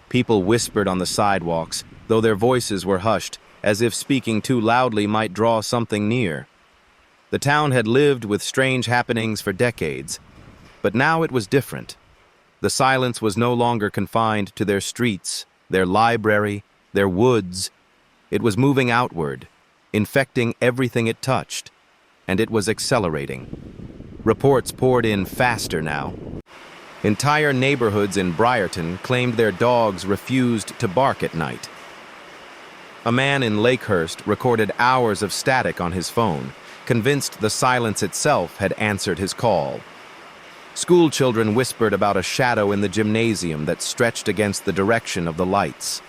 People whispered on the sidewalks, though their voices were hushed, as if speaking too loudly might draw something near. The town had lived with strange happenings for decades, but now it was different. The silence was no longer confined to their streets, their library, their woods. It was moving outward, infecting everything it touched, and it was accelerating. Reports poured in faster now. Entire neighborhoods in Briarton claimed their dogs refused to bark at night. A man in Lakehurst recorded hours of static on his phone, convinced the silence itself had answered his call. School children whispered about a shadow in the gymnasium that stretched against the direction of the lights,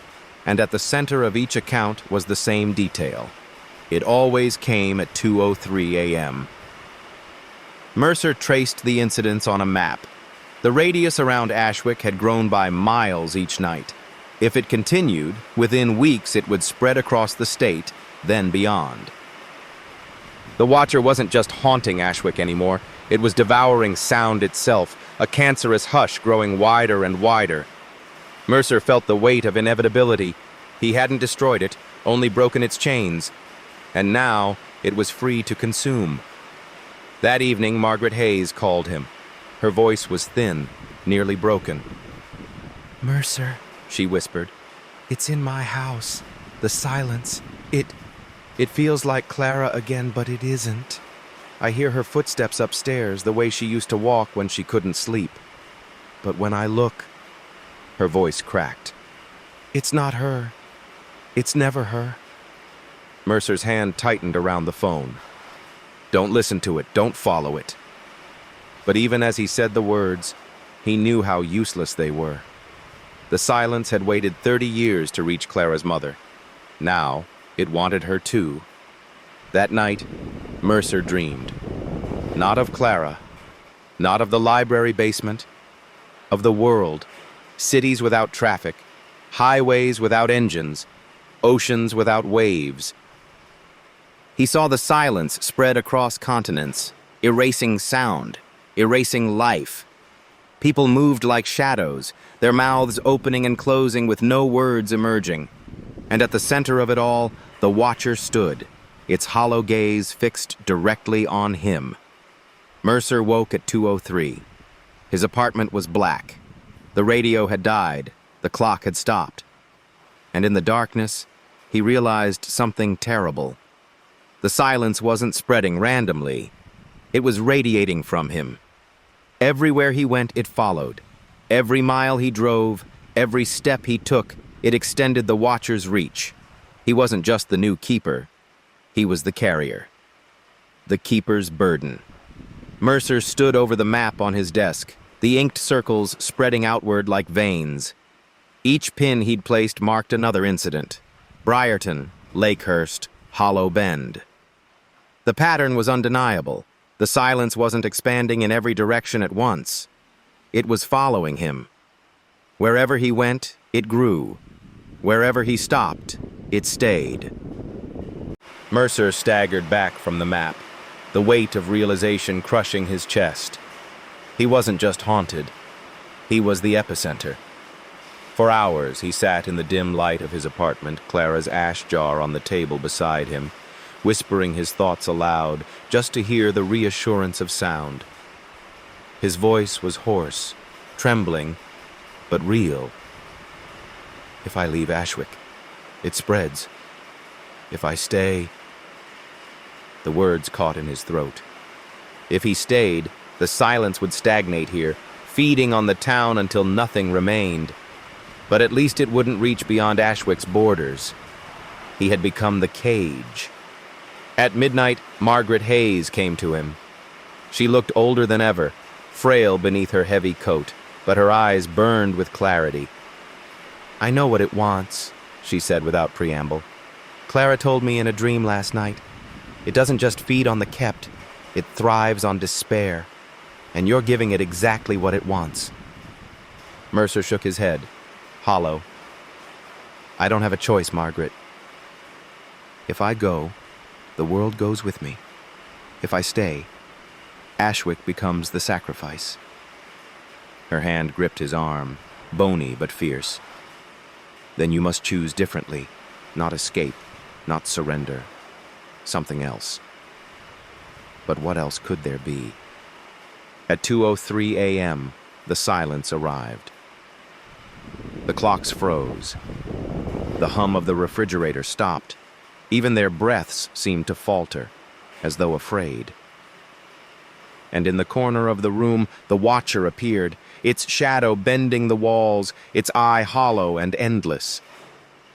and at the center of each account was the same detail. It always came at 2:03 a.m. Mercer traced the incidents on a map. The radius around Ashwick had grown by miles each night. If it continued, within weeks it would spread across the state, then beyond. The Watcher wasn't just haunting Ashwick anymore. It was devouring sound itself, a cancerous hush growing wider and wider. Mercer felt the weight of inevitability. He hadn't destroyed it, only broken its chains. And now it was free to consume. That evening, Margaret Hayes called him. Her voice was thin, nearly broken. Mercer, she whispered, it's in my house. The silence. It feels like Clara again, but it isn't. I hear her footsteps upstairs, the way she used to walk when she couldn't sleep. But when I look, her voice cracked. It's not her. It's never her. Mercer's hand tightened around the phone. Don't listen to it. Don't follow it. But even as he said the words, he knew how useless they were. The silence had waited 30 years to reach Clara's mother. Now, it wanted her too. That night, Mercer dreamed. Not of Clara, not of the library basement, of the world, cities without traffic, highways without engines, oceans without waves. He saw the silence spread across continents, erasing sound, erasing life. People moved like shadows, their mouths opening and closing with no words emerging. And at the center of it all, the Watcher stood, its hollow gaze fixed directly on him. Mercer woke at 2:03. His apartment was black. The radio had died, the clock had stopped. And in the darkness, he realized something terrible. The silence wasn't spreading randomly. It was radiating from him. Everywhere he went, it followed. Every mile he drove, every step he took, it extended the Watcher's reach. He wasn't just the new keeper. He was the carrier. The keeper's burden. Mercer stood over the map on his desk, the inked circles spreading outward like veins. Each pin he'd placed marked another incident. Briarton, Lakehurst, Hollow Bend. The pattern was undeniable. The silence wasn't expanding in every direction at once. It was following him. Wherever he went, it grew. Wherever he stopped, it stayed. Mercer staggered back from the map, the weight of realization crushing his chest. He wasn't just haunted. He was the epicenter. For hours, he sat in the dim light of his apartment, Clara's ash jar on the table beside him, whispering his thoughts aloud, just to hear the reassurance of sound. His voice was hoarse, trembling, but real. If I leave Ashwick, it spreads. If I stay... The words caught in his throat. If he stayed, the silence would stagnate here, feeding on the town until nothing remained. But at least it wouldn't reach beyond Ashwick's borders. He had become the cage. At midnight, Margaret Hayes came to him. She looked older than ever, frail beneath her heavy coat, but her eyes burned with clarity. "I know what it wants," she said without preamble. "Clara told me in a dream last night. It doesn't just feed on the kept, it thrives on despair. And you're giving it exactly what it wants." Mercer shook his head, hollow. "I don't have a choice, Margaret. If I go, the world goes with me. If I stay, Ashwick becomes the sacrifice." Her hand gripped his arm, bony but fierce. "Then you must choose differently, not escape, not surrender. Something else." But what else could there be? At 2:03 a.m., the silence arrived. The clocks froze. The hum of the refrigerator stopped. Even their breaths seemed to falter, as though afraid. And in the corner of the room, the Watcher appeared, its shadow bending the walls, its eye hollow and endless.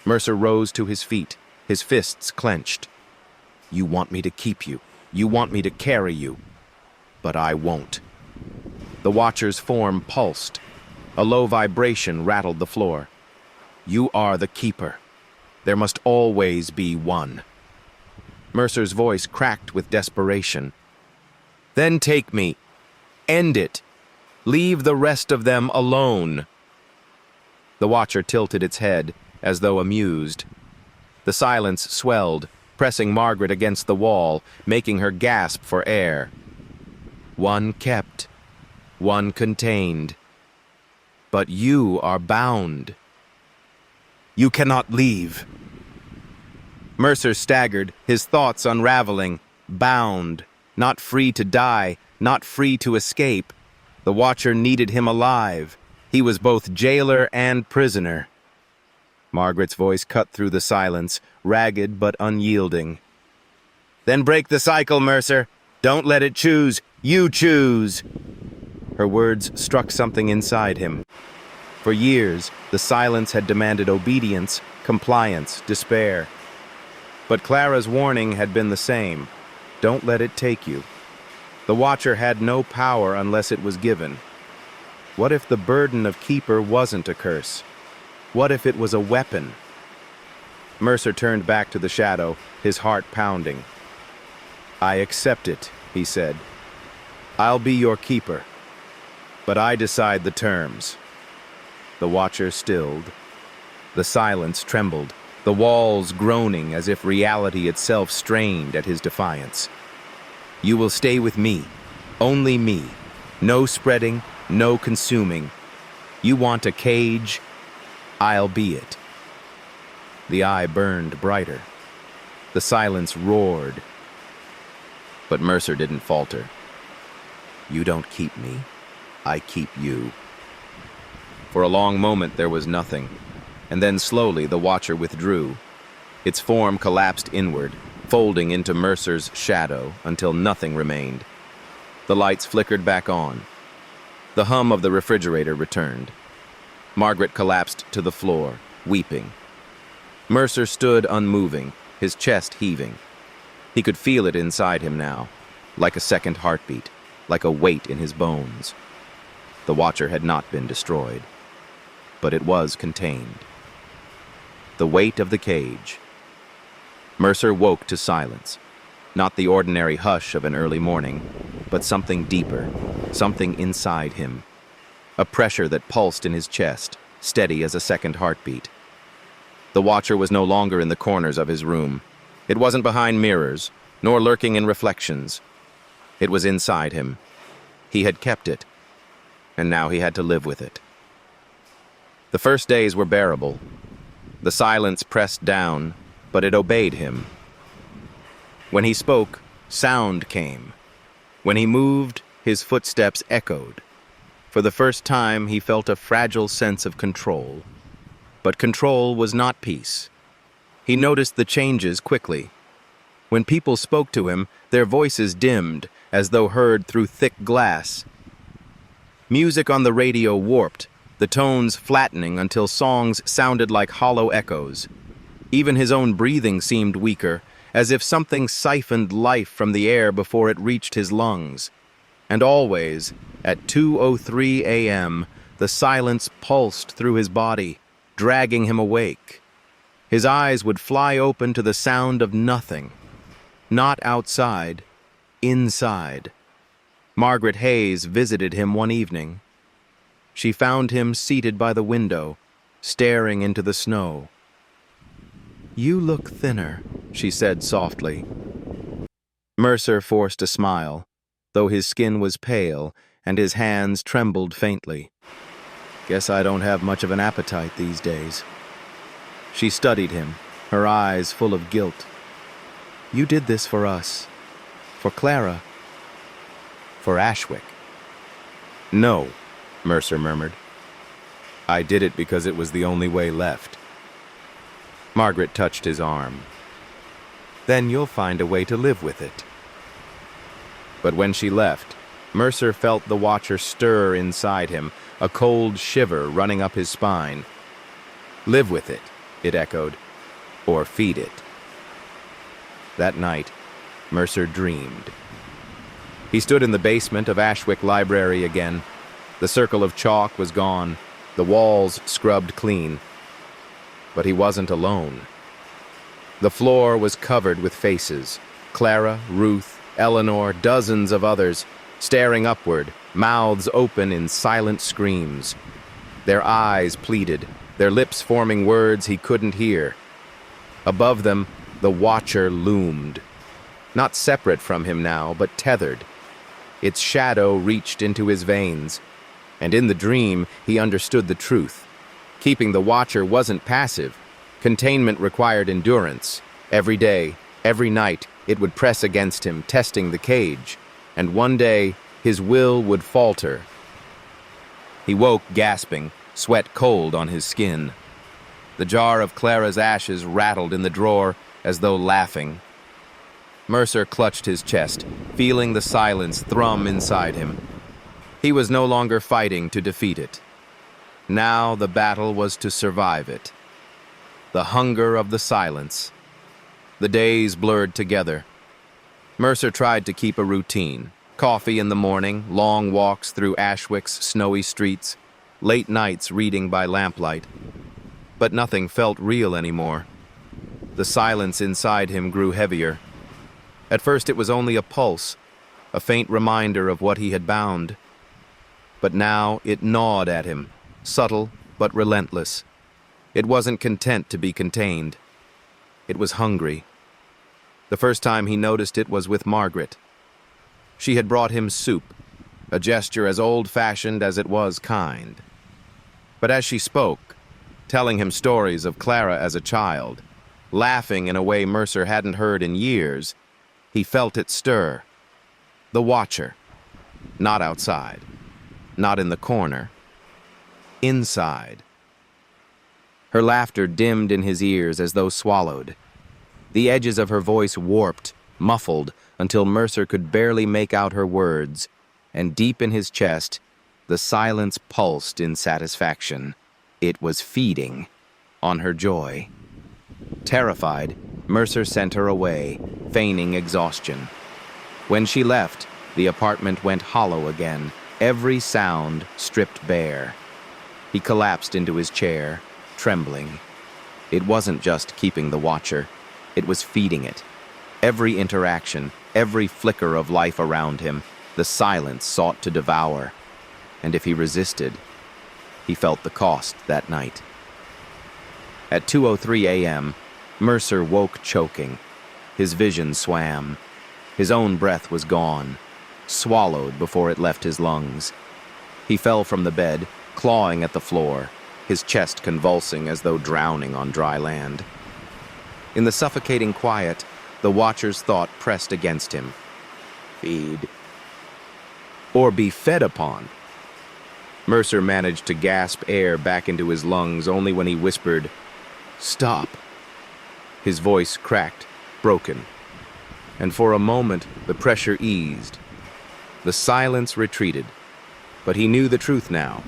Mercer rose to his feet, his fists clenched. "You want me to keep you. You want me to carry you. But I won't." The Watcher's form pulsed. A low vibration rattled the floor. "You are the keeper. There must always be one." Mercer's voice cracked with desperation. "Then take me. End it. Leave the rest of them alone." The Watcher tilted its head, as though amused. The silence swelled, pressing Margaret against the wall, making her gasp for air. "One kept, one contained. But you are bound. You cannot leave." Mercer staggered, his thoughts unraveling. Bound, not free to die, not free to escape. The Watcher needed him alive. He was both jailer and prisoner. Margaret's voice cut through the silence, ragged but unyielding. "Then break the cycle, Mercer. Don't let it choose. You choose." Her words struck something inside him. For years, the silence had demanded obedience, compliance, despair. But Clara's warning had been the same. Don't let it take you. The Watcher had no power unless it was given. What if the burden of keeper wasn't a curse? What if it was a weapon? Mercer turned back to the shadow, his heart pounding. "I accept it," he said. "I'll be your keeper. But I decide the terms." The Watcher stilled. The silence trembled, the walls groaning as if reality itself strained at his defiance. "You will stay with me, only me. No spreading, no consuming. You want a cage? I'll be it." The eye burned brighter. The silence roared. But Mercer didn't falter. "You don't keep me. I keep you." For a long moment there was nothing, and then slowly the Watcher withdrew. Its form collapsed inward, folding into Mercer's shadow until nothing remained. The lights flickered back on. The hum of the refrigerator returned. Margaret collapsed to the floor, weeping. Mercer stood unmoving, his chest heaving. He could feel it inside him now, like a second heartbeat, like a weight in his bones. The Watcher had not been destroyed, but it was contained. The weight of the cage. Mercer woke to silence, not the ordinary hush of an early morning, but something deeper, something inside him. a pressure that pulsed in his chest, steady as a second heartbeat. The watcher was no longer in the corners of his room. It wasn't behind mirrors, nor lurking in reflections. It was inside him. He had kept it, and now he had to live with it. The first days were bearable. The silence pressed down, but it obeyed him. When he spoke, sound came. When he moved, his footsteps echoed. For the first time, he felt a fragile sense of control. But control was not peace. He noticed the changes quickly. When people spoke to him, their voices dimmed, as though heard through thick glass. Music on the radio warped, the tones flattening until songs sounded like hollow echoes. Even his own breathing seemed weaker, as if something siphoned life from the air before it reached his lungs. And always, at 2:03 a.m., the silence pulsed through his body, dragging him awake. His eyes would fly open to the sound of nothing. Not outside, inside. Margaret Hayes visited him one evening. She found him seated by the window, staring into the snow. "You look thinner," she said softly. Mercer forced a smile, though his skin was pale and his hands trembled faintly. "Guess I don't have much of an appetite these days." She studied him, her eyes full of guilt. "You did this for us. For Clara. For Ashwick." "No," Mercer murmured. "I did it because it was the only way left." Margaret touched his arm. "Then you'll find a way to live with it." But when she left, Mercer felt the watcher stir inside him, a cold shiver running up his spine. "Live with it," it echoed, "or feed it." That night, Mercer dreamed. He stood in the basement of Ashwick Library again. The circle of chalk was gone, the walls scrubbed clean. But he wasn't alone. The floor was covered with faces. Clara, Ruth, Eleanor, dozens of others, staring upward, mouths open in silent screams. Their eyes pleaded, their lips forming words he couldn't hear. Above them, the watcher loomed. Not separate from him now, but tethered. Its shadow reached into his veins, and in the dream he understood the truth. Keeping the watcher wasn't passive. Containment required endurance. Every day, every night, it would press against him, testing the cage, and one day his will would falter. He woke gasping, sweat cold on his skin. The jar of Clara's ashes rattled in the drawer as though laughing. Mercer clutched his chest, feeling the silence thrum inside him. He was no longer fighting to defeat it. Now the battle was to survive it. The hunger of the silence. The days blurred together. Mercer tried to keep a routine. Coffee in the morning, long walks through Ashwick's snowy streets, late nights reading by lamplight. But nothing felt real anymore. The silence inside him grew heavier. At first it was only a pulse, a faint reminder of what he had bound. But now it gnawed at him, subtle but relentless. It wasn't content to be contained. It was hungry. The first time he noticed it was with Margaret. She had brought him soup, a gesture as old-fashioned as it was kind. But as she spoke, telling him stories of Clara as a child, laughing in a way Mercer hadn't heard in years, he felt it stir. The watcher. Not outside. Not in the corner. Inside. Her laughter dimmed in his ears as though swallowed. The edges of her voice warped, muffled, until Mercer could barely make out her words, and deep in his chest, the silence pulsed in satisfaction. It was feeding on her joy. Terrified, Mercer sent her away, feigning exhaustion. When she left, the apartment went hollow again, every sound stripped bare. He collapsed into his chair, trembling. It wasn't just keeping the watcher, it was feeding it. Every interaction, every flicker of life around him, the silence sought to devour. And if he resisted, He felt the cost that night. At 2:03 a.m., Mercer woke choking. His vision swam. His own breath was gone, swallowed before it left his lungs. He fell from the bed, clawing at the floor, his chest convulsing as though drowning on dry land. In the suffocating quiet, the watcher's thought pressed against him. Feed. Or be fed upon. Mercer managed to gasp air back into his lungs only when he whispered, "Stop." His voice cracked, broken, and for a moment the pressure eased. The silence retreated, but he knew the truth now.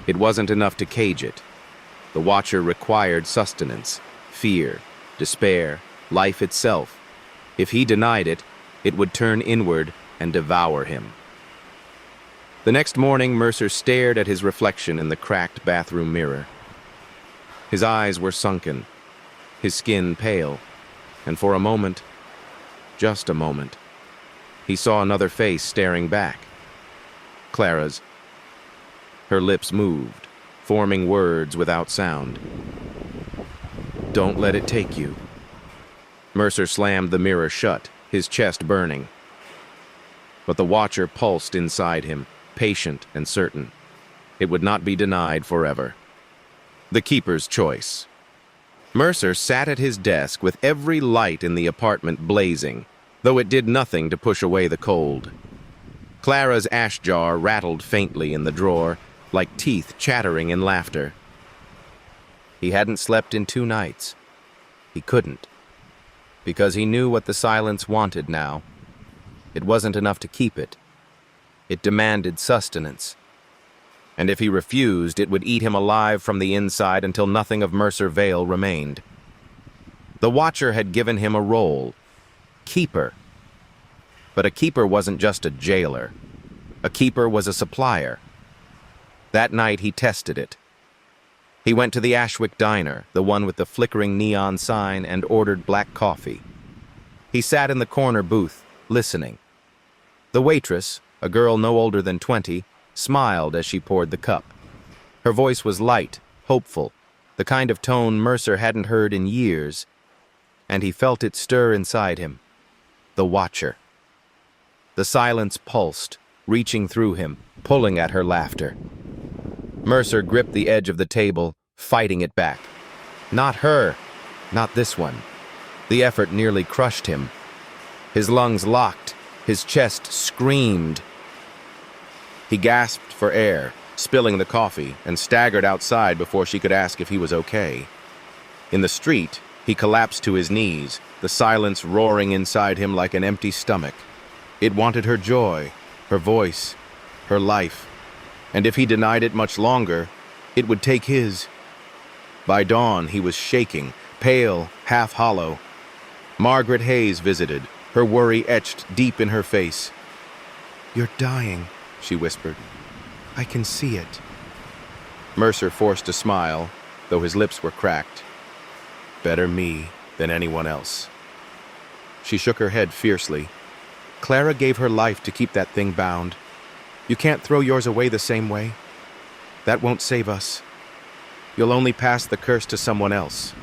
It wasn't enough to cage it. The watcher required sustenance, fear, despair, life itself. If he denied it, it would turn inward and devour him. The next morning, Mercer stared at his reflection in the cracked bathroom mirror. His eyes were sunken, his skin pale, and for a moment, just a moment, he saw another face staring back. Clara's. Her lips moved, forming words without sound. "Don't let it take you." Mercer slammed the mirror shut, his chest burning. But the watcher pulsed inside him, patient and certain. It would not be denied forever. The keeper's choice. Mercer sat at his desk with every light in the apartment blazing, though it did nothing to push away the cold. Clara's ash jar rattled faintly in the drawer, like teeth chattering in laughter. He hadn't slept in 2 nights. He couldn't. Because he knew what the silence wanted now. It wasn't enough to keep it. It demanded sustenance. And if he refused, it would eat him alive from the inside until nothing of Mercer Vale remained. The Watcher had given him a role. Keeper. But a keeper wasn't just a jailer. A keeper was a supplier. That night he tested it. He went to the Ashwick Diner, the one with the flickering neon sign, and ordered black coffee. He sat in the corner booth, listening. The waitress, a girl no older than 20, smiled as she poured the cup. Her voice was light, hopeful, the kind of tone Mercer hadn't heard in years, and he felt it stir inside him. The Watcher. The silence pulsed, reaching through him, pulling at her laughter. Mercer gripped the edge of the table, fighting it back. Not her, not this one. The effort nearly crushed him. His lungs locked, his chest screamed. He gasped for air, spilling the coffee, and staggered outside before she could ask if he was okay. In the street, he collapsed to his knees, the silence roaring inside him like an empty stomach. It wanted her joy, her voice, her life. And if he denied it much longer, it would take his. By dawn, he was shaking, pale, half hollow. Margaret Hayes visited, her worry etched deep in her face. "You're dying," she whispered. "I can see it." Mercer forced a smile, though his lips were cracked. Better me than anyone else. She shook her head fiercely. "Clara gave her life to keep that thing bound. You can't throw yours away the same way. That won't save us. You'll only pass the curse to someone else."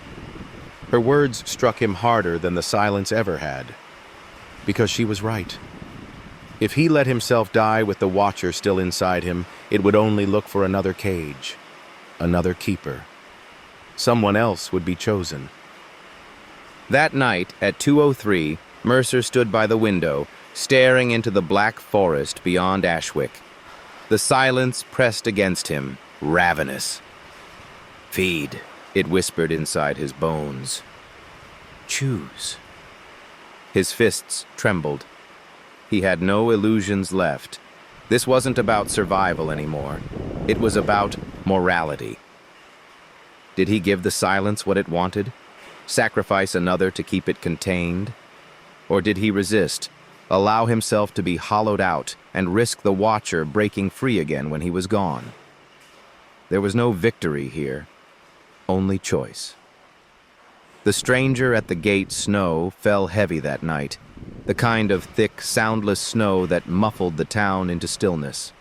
Her words struck him harder than the silence ever had. Because she was right. If he let himself die with the Watcher still inside him, it would only look for another cage, another keeper. Someone else would be chosen. That night, at 2:03, Mercer stood by the window, staring into the black forest beyond Ashwick. The silence pressed against him, ravenous. "Feed," it whispered inside his bones. "Choose." His fists trembled. He had no illusions left. This wasn't about survival anymore. It was about morality. Did he give the silence what it wanted? Sacrifice another to keep it contained? Or did he resist, allow himself to be hollowed out, and risk the Watcher breaking free again when he was gone? There was no victory here, only choice. The stranger at the gate snow fell heavy that night, the kind of thick, soundless snow that muffled the town into stillness.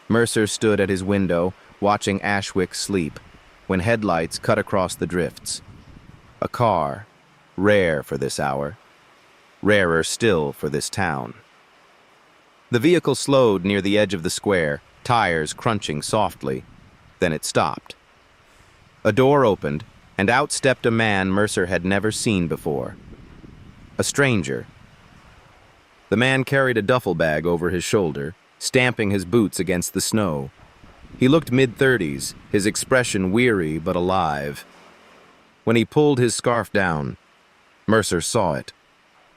Mercer stood at his window, watching Ashwick sleep, when headlights cut across the drifts. A car, rare for this hour, rarer still for this town. The vehicle slowed near the edge of the square, tires crunching softly. Then it stopped. A door opened, and out stepped a man Mercer had never seen before. A stranger. The man carried a duffel bag over his shoulder, stamping his boots against the snow. He looked mid-30s, his expression weary but alive. When he pulled his scarf down, Mercer saw it.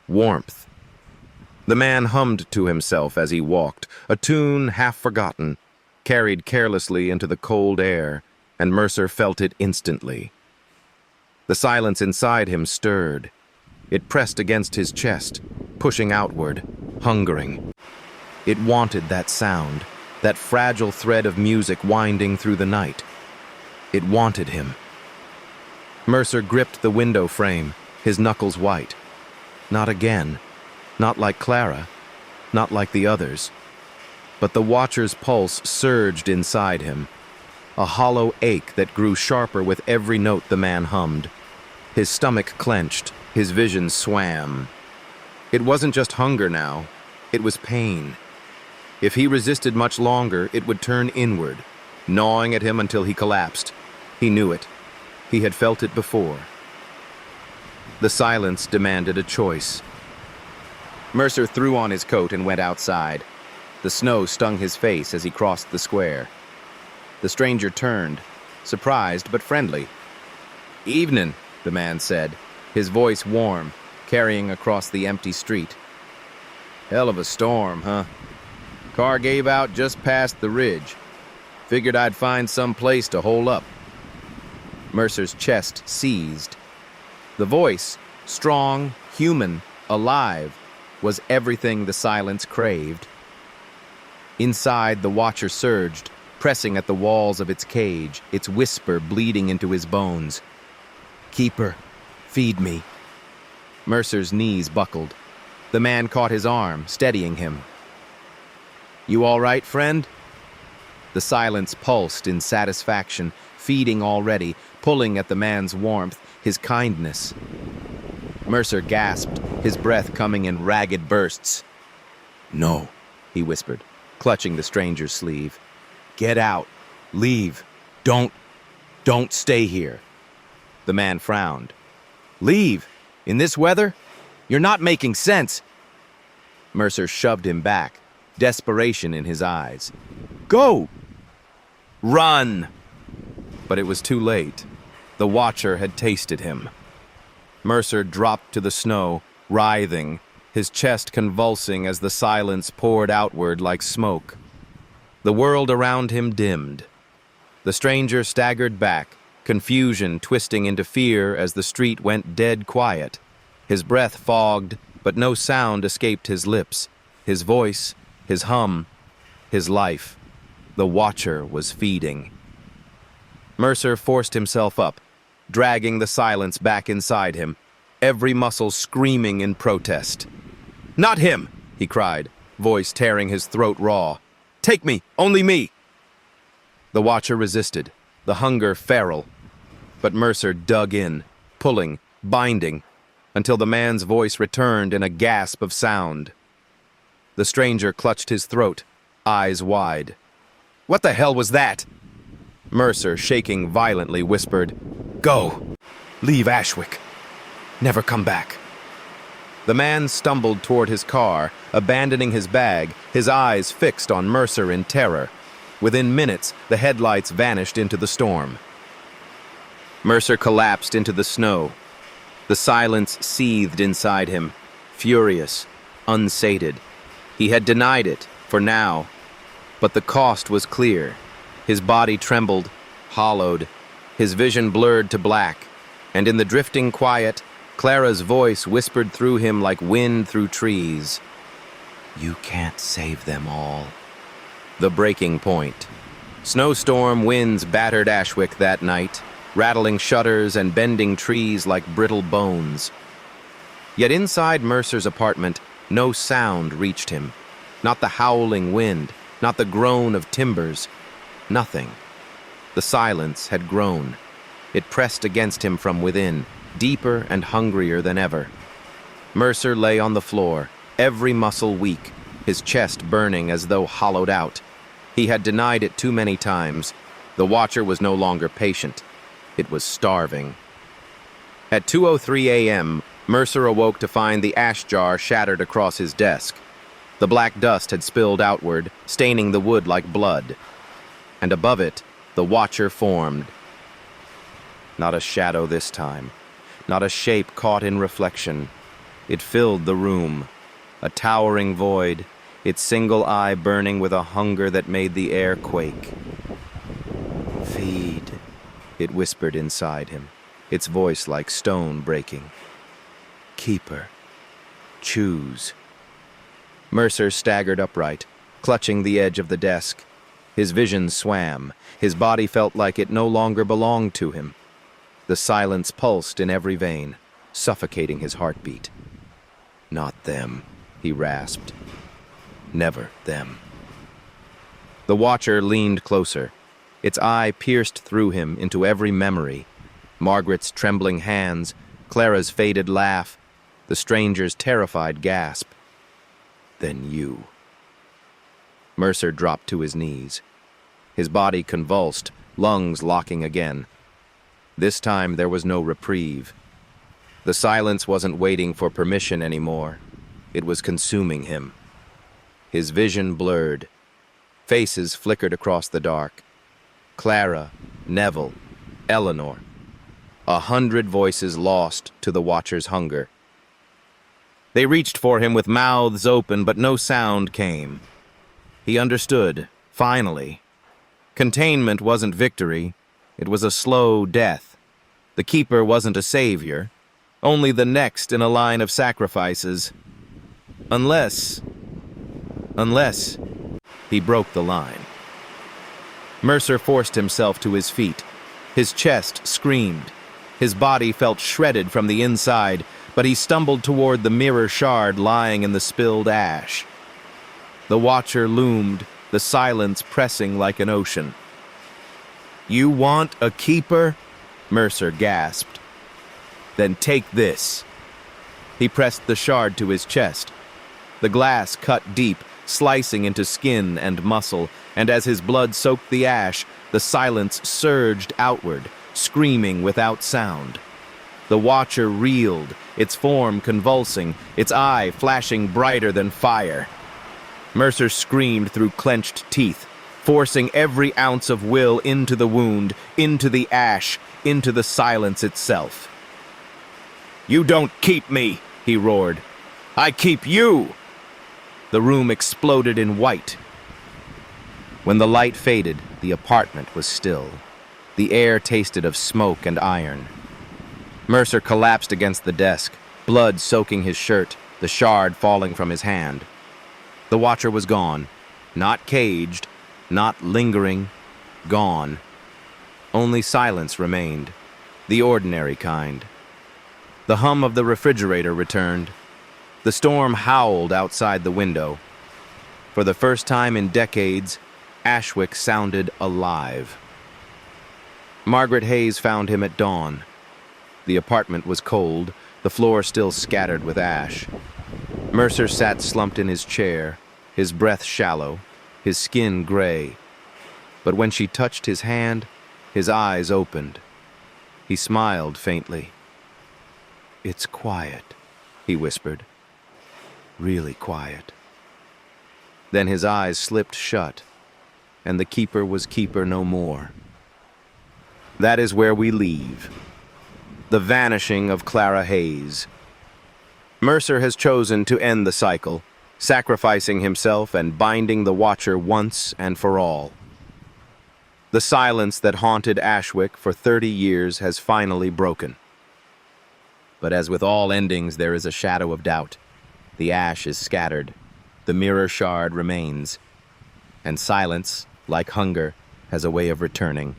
Warmth. The man hummed to himself as he walked, a tune half forgotten, carried carelessly into the cold air, and Mercer felt it instantly. The silence inside him stirred. It pressed against his chest, pushing outward, hungering. It wanted that sound, that fragile thread of music winding through the night. It wanted him. Mercer gripped the window frame, his knuckles white. Not again. Not like Clara. Not like the others. But the watcher's pulse surged inside him, a hollow ache that grew sharper with every note the man hummed. His stomach clenched, his vision swam. It wasn't just hunger now, it was pain. If he resisted much longer, it would turn inward, gnawing at him until he collapsed. He knew it. He had felt it before. The silence demanded a choice. Mercer threw on his coat and went outside. The snow stung his face as he crossed the square. The stranger turned, surprised but friendly. "Evening," the man said, his voice warm, carrying across the empty street. "Hell of a storm, huh? Car gave out just past the ridge. Figured I'd find some place to hole up." Mercer's chest seized. The voice, strong, human, alive, was everything the silence craved. Inside, the watcher surged, pressing at the walls of its cage, its whisper bleeding into his bones. "Keeper, feed me." Mercer's knees buckled. The man caught his arm, steadying him. "You all right, friend?" The silence pulsed in satisfaction, feeding already, pulling at the man's warmth, his kindness. Mercer gasped, his breath coming in ragged bursts. "No," he whispered, clutching the stranger's sleeve. "Get out. Leave. Don't stay here." The man frowned. "Leave? In this weather? You're not making sense." Mercer shoved him back, desperation in his eyes. "Go! Run!" But it was too late. The watcher had tasted him. Mercer dropped to the snow, writhing, his chest convulsing as the silence poured outward like smoke. The world around him dimmed. The stranger staggered back, confusion twisting into fear as the street went dead quiet. His breath fogged, but no sound escaped his lips. His voice, his hum, his life. The watcher was feeding. Mercer forced himself up, dragging the silence back inside him, every muscle screaming in protest. "Not him!" he cried, voice tearing his throat raw. "Take me! Only me!" The watcher resisted, the hunger feral. But Mercer dug in, pulling, binding, until the man's voice returned in a gasp of sound. The stranger clutched his throat, eyes wide. "What the hell was that?" Mercer, shaking violently, whispered, "Go! Leave Ashwick. Never come back." The man stumbled toward his car, abandoning his bag, his eyes fixed on Mercer in terror. Within minutes, the headlights vanished into the storm. Mercer collapsed into the snow. The silence seethed inside him, furious, unsated. He had denied it, for now, but the cost was clear. His body trembled, hollowed, his vision blurred to black, and in the drifting quiet, Clara's voice whispered through him like wind through trees. "You can't save them all." The breaking point. Snowstorm winds battered Ashwick that night, rattling shutters and bending trees like brittle bones. Yet inside Mercer's apartment, no sound reached him. Not the howling wind, not the groan of timbers. Nothing. The silence had grown. It pressed against him from within, deeper and hungrier than ever. Mercer lay on the floor, every muscle weak, his chest burning as though hollowed out. He had denied it too many times. The watcher was no longer patient. It was starving. At 2:03 a.m., Mercer awoke to find the ash jar shattered across his desk. The black dust had spilled outward, staining the wood like blood. And above it, the watcher formed. Not a shadow this time, not a shape caught in reflection. It filled the room, a towering void, its single eye burning with a hunger that made the air quake. "Feed," it whispered inside him, its voice like stone breaking. "Keeper, choose." Mercer staggered upright, clutching the edge of the desk. His vision swam. His body felt like it no longer belonged to him. The silence pulsed in every vein, suffocating his heartbeat. "Not them," he rasped. "Never them." The watcher leaned closer. Its eye pierced through him into every memory. Margaret's trembling hands, Clara's faded laugh, the stranger's terrified gasp. "Then you." Mercer dropped to his knees. His body convulsed, lungs locking again. This time there was no reprieve. The silence wasn't waiting for permission anymore. It was consuming him. His vision blurred. Faces flickered across the dark. Clara, Neville, Eleanor. 100 voices lost to the watcher's hunger. They reached for him with mouths open, but no sound came. He understood, finally. Containment wasn't victory. It was a slow death. The keeper wasn't a savior, only the next in a line of sacrifices. Unless, he broke the line. Mercer forced himself to his feet. His chest screamed. His body felt shredded from the inside, but he stumbled toward the mirror shard lying in the spilled ash. The watcher loomed, the silence pressing like an ocean. "You want a keeper?" Mercer gasped. "Then take this." He pressed the shard to his chest. The glass cut deep, slicing into skin and muscle, and as his blood soaked the ash, the silence surged outward, screaming without sound. The watcher reeled, its form convulsing, its eye flashing brighter than fire. Mercer screamed through clenched teeth, forcing every ounce of will into the wound, into the ash, into the silence itself. "You don't keep me," he roared. "I keep you!" The room exploded in white. When the light faded, the apartment was still. The air tasted of smoke and iron. Mercer collapsed against the desk, blood soaking his shirt, the shard falling from his hand. The watcher was gone, not caged, not lingering, gone. Only silence remained, the ordinary kind. The hum of the refrigerator returned. The storm howled outside the window. For the first time in decades, Ashwick sounded alive. Margaret Hayes found him at dawn. The apartment was cold, the floor still scattered with ash. Mercer sat slumped in his chair, his breath shallow, his skin gray. But when she touched his hand, his eyes opened. He smiled faintly. "It's quiet," he whispered. "Really quiet." Then his eyes slipped shut, and the keeper was keeper no more. That is where we leave. The Vanishing of Clara Hayes. Mercer has chosen to end the cycle, sacrificing himself and binding the watcher once and for all. The silence that haunted Ashwick for 30 years has finally broken. But as with all endings, there is a shadow of doubt. The ash is scattered, the mirror shard remains, and silence, like hunger, has a way of returning.